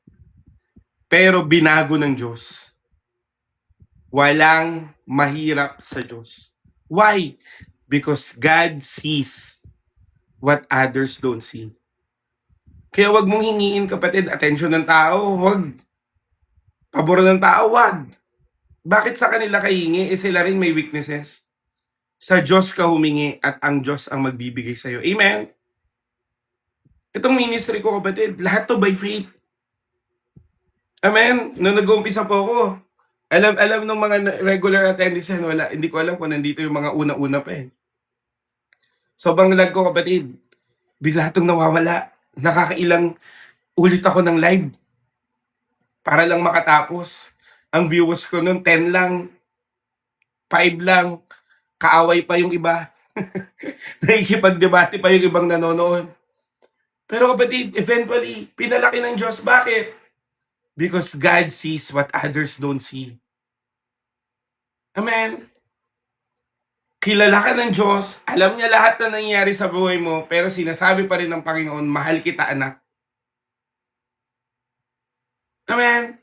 pero binago ng Diyos. Walang mahirap sa Diyos. Why? Because God sees what others don't see. Kaya wag mong hingiin kapatid, attention ng tao, wag. Pabor ng tao, wag. Bakit sa kanila ka hingi? Sila rin may weaknesses. Sa Diyos ka humingi at ang Diyos ang magbibigay sa'yo. Amen? Itong ministry ko kapatid, lahat to by faith. Amen? Nung nag-uumpisa po ako, alam ng mga regular attendees wala, hindi ko alam kung nandito yung mga una-una pa Sobrang lag ko kapatid. Bigla itong nawawala. Nakakailang ulit ako ng live. Para lang makatapos. Ang viewers ko nun, 10 lang. 5 lang. Kaaway pa yung iba. Nakikipagdebate pa yung ibang nanonood. Pero kapatid, eventually, pinalaki ng Diyos. Bakit? Because God sees what others don't see. Amen? Kilala ka ng Diyos, alam niya lahat na nangyayari sa buhay mo, pero sinasabi pa rin ng Panginoon, mahal kita anak. Amen?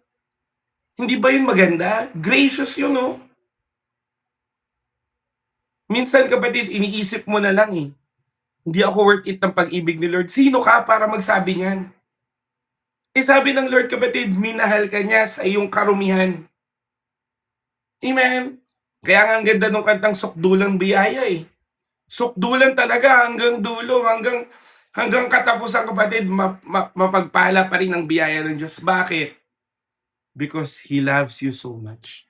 Hindi ba yun maganda? Gracious yun, no? Minsan kapatid, iniisip mo na lang eh. Hindi ako worth it ng pag-ibig ni Lord. Sino ka para magsabi niyan? Eh sabi ng Lord kapatid, minahal ka niya sa iyong karumihan. Amen? Kaya nga ang ganda nung kantang Sukdulang Biyaya eh. Sukdulan talaga hanggang dulo, hanggang katapusan kapatid, mapagpala pa rin ang biyaya ng Diyos. Bakit? Because He loves you so much.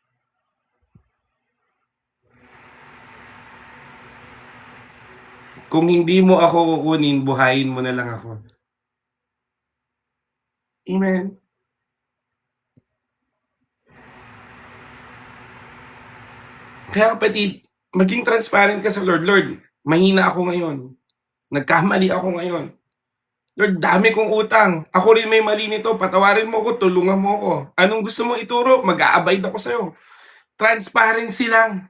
Kung hindi mo ako kukunin, buhayin mo na lang ako. Amen? Kaya kapatid, maging transparent ka sa Lord. Lord, mahina ako ngayon. Nagkamali ako ngayon. Lord, dami kong utang. Ako rin may mali nito. Patawarin mo ko, tulungan mo ko. Anong gusto mo ituro? Mag-a-abide ako sa'yo. Transparency lang.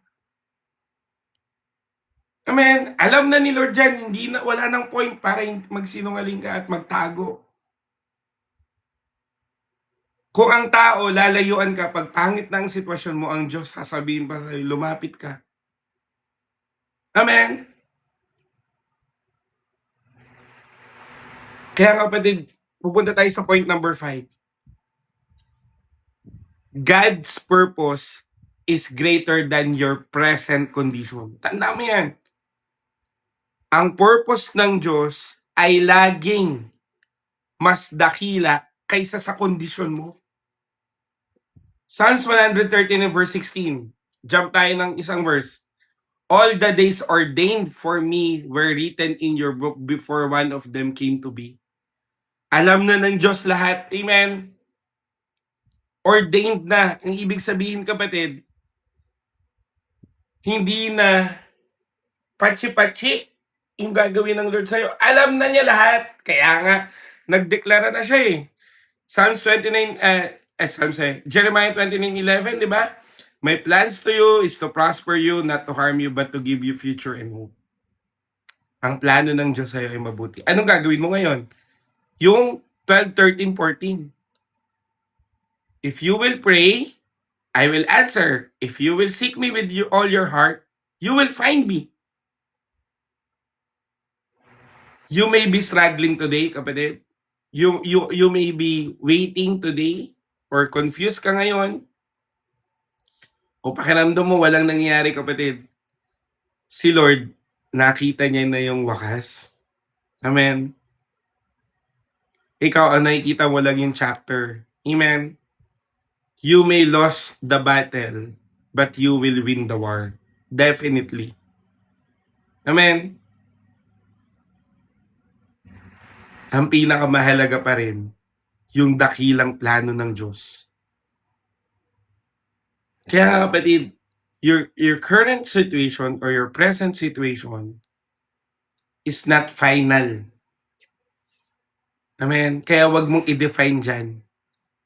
Amen. Alam na ni Lord dyan, wala nang point para magsinungaling ka at magtago. Kung ang tao, lalayuan ka, pag pangit na ang sitwasyon mo, ang Diyos sasabihin pa sa'yo, lumapit ka. Amen? Kaya kapatid, pupunta tayo sa point number 5. God's purpose is greater than your present condition. Tanda mo yan. Ang purpose ng Diyos ay laging mas dakila kaysa sa kondisyon mo. Psalms 113 verse 16. Jump tayo ng isang verse. All the days ordained for me were written in your book before one of them came to be. Alam na ng Diyos lahat. Amen? Ordained na. Ang ibig sabihin kapatid, hindi na patsi-patsi yung gagawin ng Lord sa'yo. Alam na niya lahat. Kaya nga, nagdeklara na siya eh. Jeremiah 29:11, di ba? My plans to you is to prosper you, not to harm you, but to give you future and hope. Ang plano ng Diyos sa'yo ay mabuti. Anong gagawin mo ngayon? Yung 12, 13, 14. If you will pray, I will answer. If you will seek me with all your heart, you will find me. You may be struggling today, kapatid. You may be waiting today or confused ka ngayon. O pakiramdam mo walang nangyayari, kapatid. Si Lord, nakita niya na yung wakas. Amen. Ikaw ang nakikita mo lang yung chapter. Amen. You may lose the battle, but you will win the war. Definitely. Amen. Ang pinakamahalaga pa rin, yung dakilang plano ng Diyos. Kaya nga kapatid, your current situation or your present situation is not final. Amen. Kaya wag mong i-define dyan.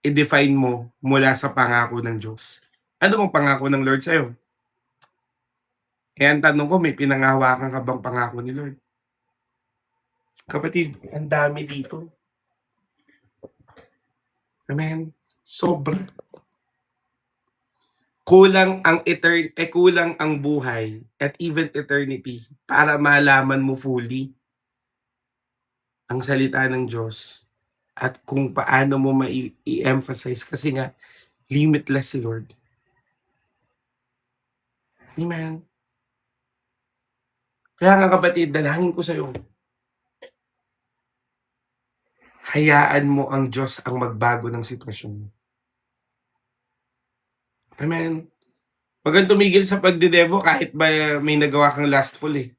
I-define mo mula sa pangako ng Diyos. Ano mong pangako ng Lord sa'yo? Eh, ang tanong ko, may pinangahawakan ka bang pangako ni Lord? Kapatid, ang dami dito. Amen. Sobra. Kulang ang buhay at even eternity para malaman mo fully ang salita ng Diyos at kung paano mo i-emphasize kasi nga limitless si Lord. Amen. Kaya nga kapatid, dalangin ko sa'yo. Hayaan mo ang Diyos ang magbago ng sitwasyon mo. Amen. Huwag kang tumigil sa pagdedevo kahit ba may nagawa kang lustful eh.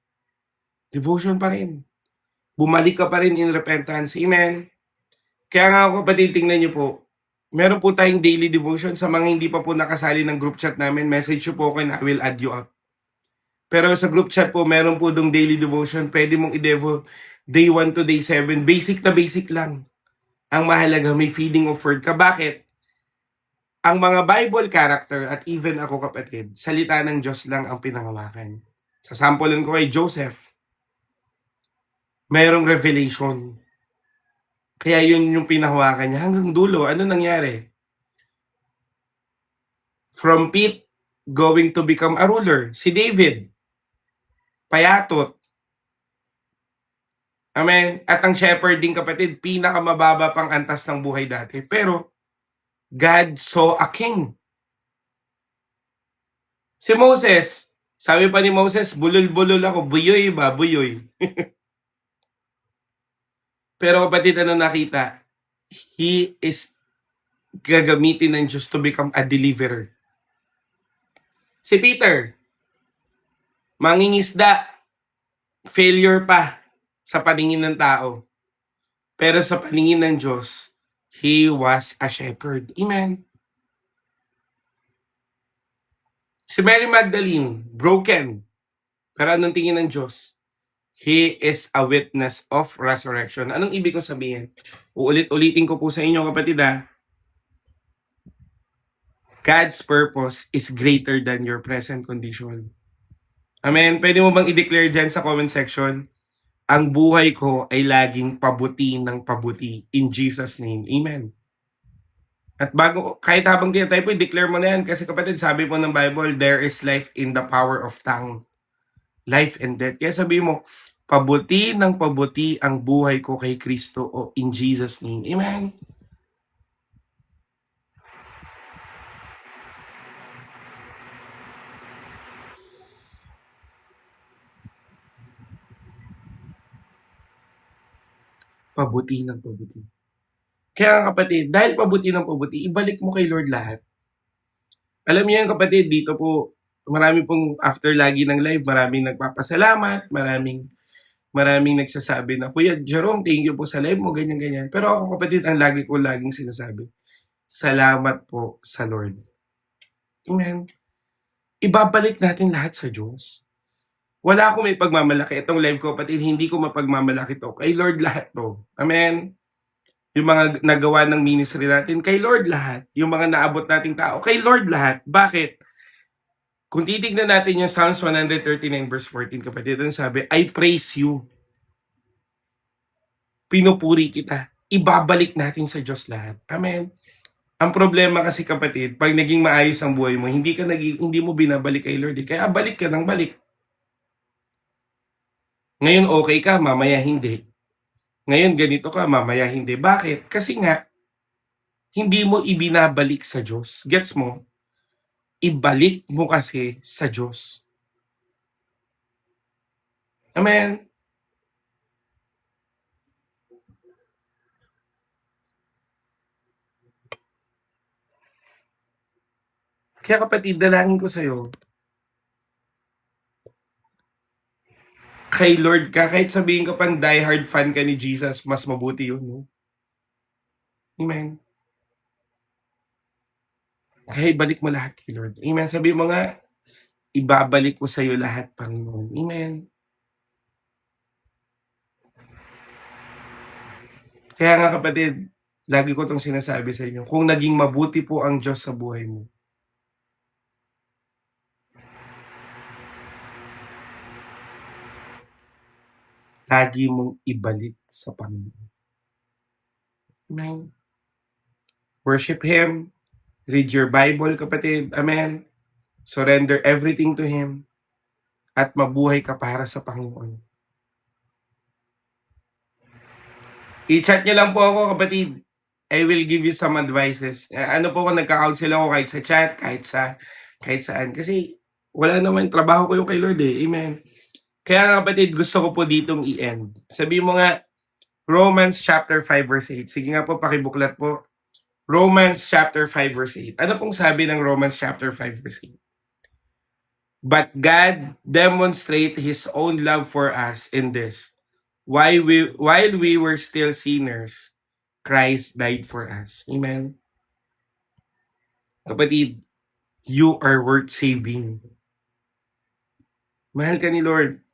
Devotion pa rin. Bumalik ka pa rin in repentance. Amen. Kaya nga ako kapatid, tingnan niyo po. Meron po tayong daily devotion. Sa mga hindi pa po nakasali ng group chat namin, message nyo po ako and I will add you up. Pero sa group chat po, meron po dong daily devotion. Pwede mong i-devo day 1 to day 7. Basic na basic lang. Ang mahalaga, may feeding of word ka. Bakit? ang mga Bible character at even ako kapatid, salita ng Diyos lang ang pinangawakan. Sa sampulan ko kay Joseph, mayroong revelation. Kaya yun yung pinahawakan niya. Hanggang dulo, ano nangyari? From pit, going to become a ruler. Si David, payatot. Amen. At ang shepherd din kapatid, pinakamababa pang antas ng buhay dati. Pero, God saw a king. Si Moses, sabi pa ni Moses, bulol-bulol ako, buyoy ba, buyoy. Pero kapatid, ano nakita? He is gagamitin ng Diyos to become a deliverer. Si Peter, mangingisda, failure pa sa paningin ng tao. Pero sa paningin ng Diyos, he was a shepherd. Amen. Si Mary Magdalene, broken. Pero anong tingin ng Diyos? He is a witness of resurrection. Anong ibig ko sabihin? Uulit-ulitin ko po sa inyo kapatid ha. God's purpose is greater than your present condition. Amen. Pwede mo bang i-declare dyan sa comment section? Ang buhay ko ay laging pabuti ng pabuti. In Jesus' name. Amen. At bago, kahit habang tinatay po, i-declare mo na yan. Kasi kapatid, sabi po ng Bible, there is life in the power of tongue. Life and death. Kaya sabi mo, pabuti ng pabuti ang buhay ko kay Kristo o in Jesus' name. Amen. Pabuti ng pabuti. Kaya kapatid, dahil pabuti ng pabuti, ibalik mo kay Lord lahat. Alam niyo yan kapatid, dito po, marami pong after lagi ng live, maraming nagpapasalamat, maraming nagsasabi na, Kuya Jerome, thank you po sa live mo, ganyan-ganyan. Pero ako kapatid, ang laging sinasabi, salamat po sa Lord. Amen. Ibabalik natin lahat sa Diyos. Wala akong may pagmamalaki. Itong live ko kapatid, hindi ko mapagmamalaki to. Kay Lord lahat to. Amen. Yung mga nagawa ng ministry natin, kay Lord lahat. Yung mga naabot nating tao, kay Lord lahat. Bakit? Kung titignan natin yung Psalms 139 verse 14, kapatid, ang sabi, I praise you. Pinupuri kita. Ibabalik natin sa Diyos lahat. Amen. Ang problema kasi kapatid, pag naging maayos ang buhay mo, hindi mo binabalik kay Lord. Kaya balik ka ng balik. Ngayon okay ka, mamaya hindi. Ngayon ganito ka, mamaya hindi. Bakit? Kasi nga, hindi mo ibinabalik sa Diyos. Gets mo? Ibalik mo kasi sa Diyos. Amen? Kaya kapatid, dalangin ko sa'yo, kay Lord ka, kahit sabihin ka pang diehard fan ka ni Jesus, mas mabuti yun. No? Amen? Kaya ibalik mo lahat kay Lord. Amen? Sabi mo nga, ibabalik ko sa'yo lahat, Panginoon. Amen? Kaya nga kapatid, lagi ko itong sinasabi sa inyo, kung naging mabuti po ang Diyos sa buhay mo, lagi mong ibalik sa Panginoon. Amen? Worship Him. Read your Bible, kapatid. Amen? Surrender everything to Him. At mabuhay ka para sa Panginoon. I-chat niyo lang po ako, kapatid. I will give you some advices. Ano po kung nagka-counsel ako kahit sa chat, kahit saan. Kasi wala naman, trabaho ko yung kay Lord eh. Amen. Kaya kapatid, gusto ko po ditong i-end. Sabi mo nga, Romans chapter 5 verse 8. Sige nga po, pakibuklat po. Romans chapter 5 verse 8. Ano pong sabi ng Romans chapter 5 verse 8? But God demonstrate His own love for us in this. While we were still sinners, Christ died for us. Amen? Kapatid, you are worth saving. Mahal ka ni Lord.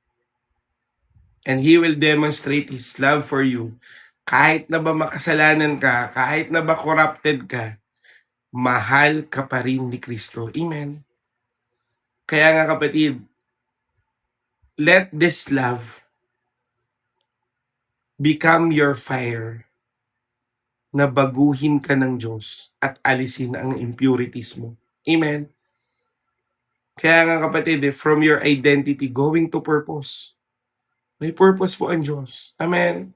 And He will demonstrate His love for you. Kahit na ba makasalanan ka, kahit na ba corrupted ka, mahal ka pa rin ni Kristo. Amen. Kaya nga kapatid, let this love become your fire na baguhin ka ng Diyos at alisin ang impurities mo. Amen. Kaya nga kapatid, from your identity going to purpose. May purpose po ang Diyos. Amen.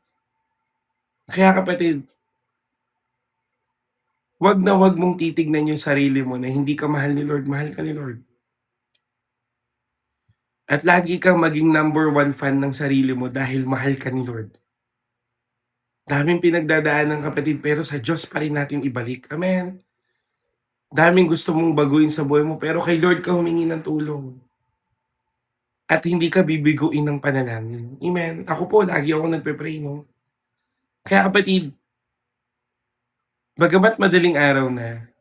Kaya kapatid, wag na wag mong titignan yung sarili mo na hindi ka mahal ni Lord. Mahal ka ni Lord. At lagi kang maging number 1 fan ng sarili mo dahil mahal ka ni Lord. Daming pinagdadaanan kapatid, pero sa Diyos pa rin natin ibalik. Amen. Daming gusto mong baguhin sa buhay mo, pero kay Lord ka humingi ng tulong. At hindi ka bibiguin ng panalangin. Amen. Ako po, lagi ako nagpe-pray, no? Kaya kapatid, bagamat madaling araw na,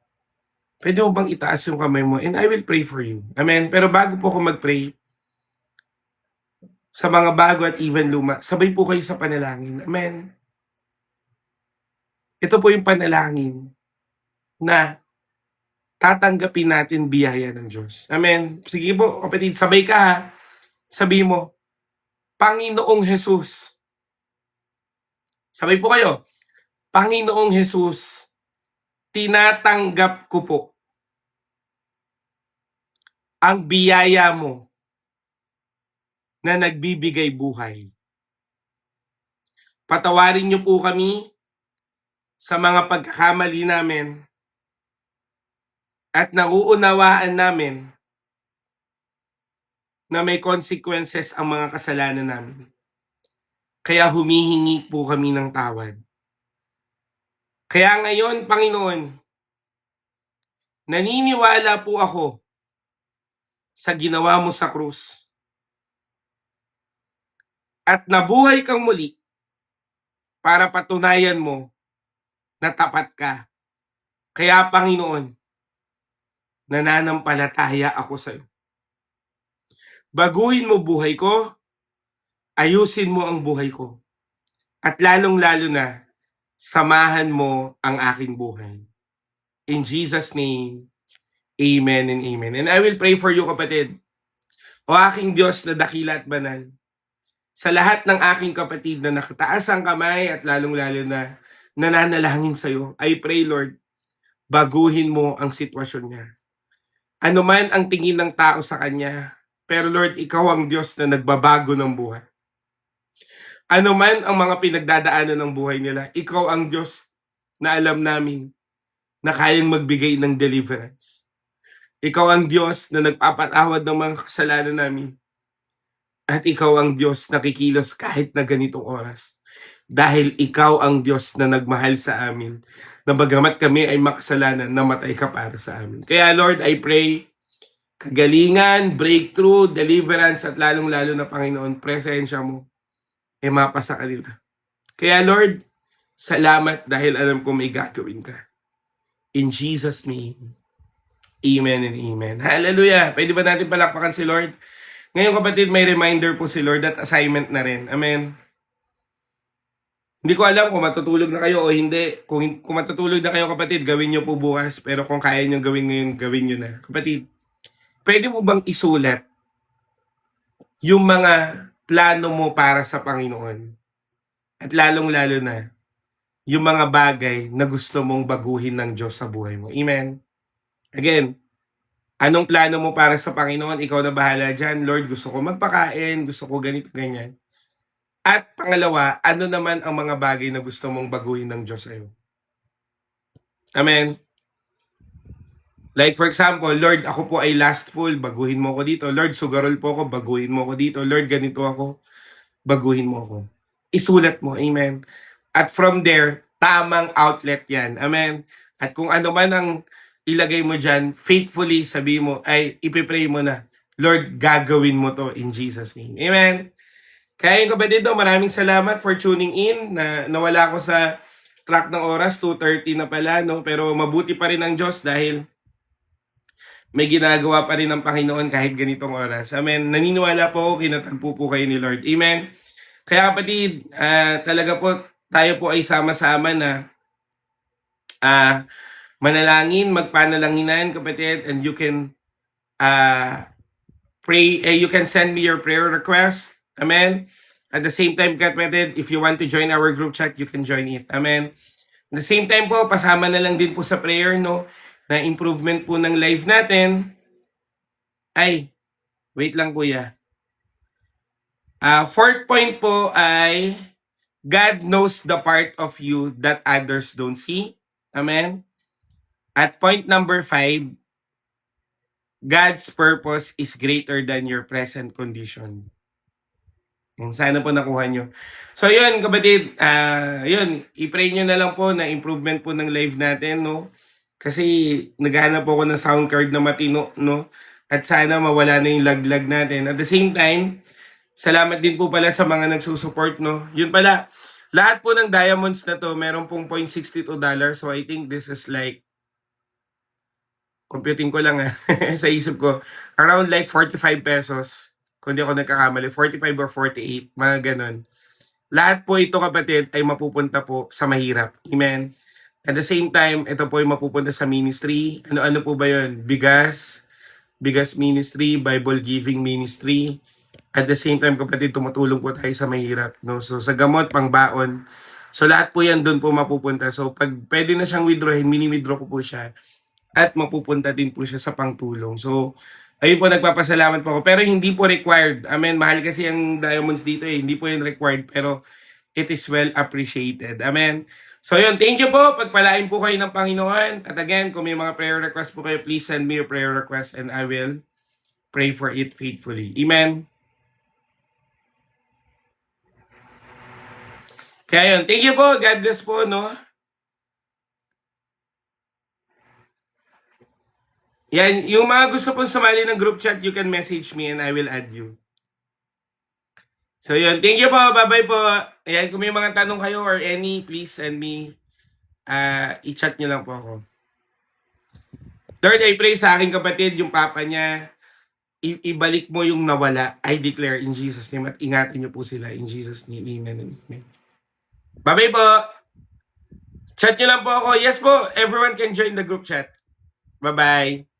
pwede mo bang itaas yung kamay mo and I will pray for you. Amen. Pero bago po ako mag-pray, sa mga bago at even luma, sabay po kayo sa panalangin. Amen. Ito po yung panalangin na tatanggapin natin biyaya ng Diyos. Amen. Sige po, kapatid, sabay ka ha. Sabi mo, Panginoong Jesus. Sabay po kayo. Panginoong Jesus, tinatanggap ko po ang biyaya mo na nagbibigay buhay. Patawarin niyo po kami sa mga pagkakamali namin at nauunawaan namin na may consequences ang mga kasalanan namin. Kaya humihingi po kami ng tawad. Kaya ngayon, Panginoon, naniniwala po ako sa ginawa mo sa krus. At nabuhay kang muli para patunayan mo na tapat ka. Kaya, Panginoon, nananampalataya ako sa iyo. Baguhin mo buhay ko, ayusin mo ang buhay ko, at lalong-lalo na, samahan mo ang aking buhay. In Jesus' name, amen and amen. And I will pray for you, kapatid. O aking Diyos na dakila at banal, sa lahat ng aking kapatid na nakataas ang kamay at lalong-lalo na nananalangin sa iyo, I pray, Lord, baguhin mo ang sitwasyon niya. Ano man ang tingin ng tao sa kanya, pero Lord, ikaw ang Diyos na nagbabago ng buhay. Ano man ang mga pinagdadaanan ng buhay nila, ikaw ang Diyos na alam namin na kayang magbigay ng deliverance. Ikaw ang Diyos na nagpapatawad ng mga kasalanan namin. At ikaw ang Diyos na kikilos kahit na ganitong oras. Dahil ikaw ang Diyos na nagmahal sa amin, na bagamat kami ay makasalanan, namatay ka para sa amin. Kaya Lord, I pray, kagalingan, breakthrough, deliverance, at lalong-lalo na Panginoon, presensya mo, mapa sa kanila. Kaya Lord, salamat dahil alam ko may gagawin ka. In Jesus' name, amen and amen. Hallelujah! Pwede ba natin palakpakan si Lord? Ngayon kapatid, may reminder po si Lord at assignment na rin. Amen. Hindi ko alam kung matutulog na kayo o hindi. Kung matutulog na kayo kapatid, gawin nyo po bukas. Pero kung kaya nyo gawin ngayon, gawin nyo na. Kapatid, pwede mo bang isulat yung mga plano mo para sa Panginoon? At lalong-lalo na, yung mga bagay na gusto mong baguhin ng Diyos sa buhay mo. Amen? Again, anong plano mo para sa Panginoon? Ikaw na bahala dyan. Lord, gusto ko magpakain, gusto ko ganito, ganyan. At pangalawa, ano naman ang mga bagay na gusto mong baguhin ng Diyos sa'yo? Amen? Like for example, Lord, ako po ay lustful, baguhin mo ako dito. Lord, sugarol po ako, baguhin mo ako dito. Lord, ganito ako, baguhin mo ako. Isulat mo, amen? At from there, tamang outlet yan, amen? At kung ano man ang ilagay mo dyan, faithfully sabi mo, ay ipipray mo na, Lord, gagawin mo to in Jesus' name. Amen? Kaya yung kapatid, maraming salamat for tuning in. Nawala ko sa track ng oras, 2:30 na pala, no? Pero mabuti pa rin ang Diyos dahil may ginagawa pa rin ng Panginoon kahit ganitong oras. Amen. Naniniwala po ako, kinatagpo po kayo ni Lord. Amen. Kaya kapatid, talaga po, tayo po ay sama-sama na manalangin, magpanalanginan, kapatid, and you can pray, you can send me your prayer request. Amen. At the same time, kapatid, if you want to join our group chat, you can join it. Amen. At the same time po, pasama na lang din po sa prayer, no, na improvement po ng life natin. Ay, wait lang kuya. Fourth point po ay God knows the part of you that others don't see. Amen. At point number 5, God's purpose is greater than your present condition. Sana po nakuha nyo. So yun kapatid, yun, i-pray nyo na lang po na improvement po ng live natin, no? Kasi naghahanap po ako ng sound card na matino, no? At sana mawala na yung laglag natin. At the same time, salamat din po pala sa mga nagsusupport, no? Yun pala, lahat po ng diamonds na to, meron pong $0.62. So I think this is like, computing ko lang sa isip ko, around like 45 pesos. Kung di ako nagkakamali, 45 or 48, mga ganon. Lahat po ito kapatid ay mapupunta po sa mahirap. Amen. At the same time, ito po ay mapupunta sa ministry. Ano-ano po ba yun? Bigas ministry, Bible giving ministry. At the same time kapatid, tumutulong po tayo sa mahirap. No? So sa gamot, pangbaon. So lahat po yan doon po mapupunta. So pag pwede na siyang withdrawin, mini-withdraw ko po siya. At mapupunta din po siya sa pangtulong. So ayun po, nagpapasalamat po ako. Pero hindi po required. Amen. Mahal kasi ang diamonds dito eh. Hindi po yun required. Pero it is well appreciated. Amen. So yun, thank you po. Pagpalain po kayo ng Panginoon. At again, kung may mga prayer request po kayo, please send me your prayer request and I will pray for it faithfully. Amen. Kaya yun, thank you po. God bless po, no? Yan, yung mga gusto pong sumali ng group chat, you can message me and I will add you. So yun, thank you po. Bye-bye po. Ayan, kung may mga tanong kayo or any, please send me. I-chat nyo lang po ako. Lord, I pray sa aking kapatid, yung papa niya, ibalik mo yung nawala. I declare in Jesus' name at ingatan niyo po sila in Jesus' name. Amen and amen. Bye-bye po. Chat nyo lang po ako. Yes po, everyone can join the group chat. Bye-bye.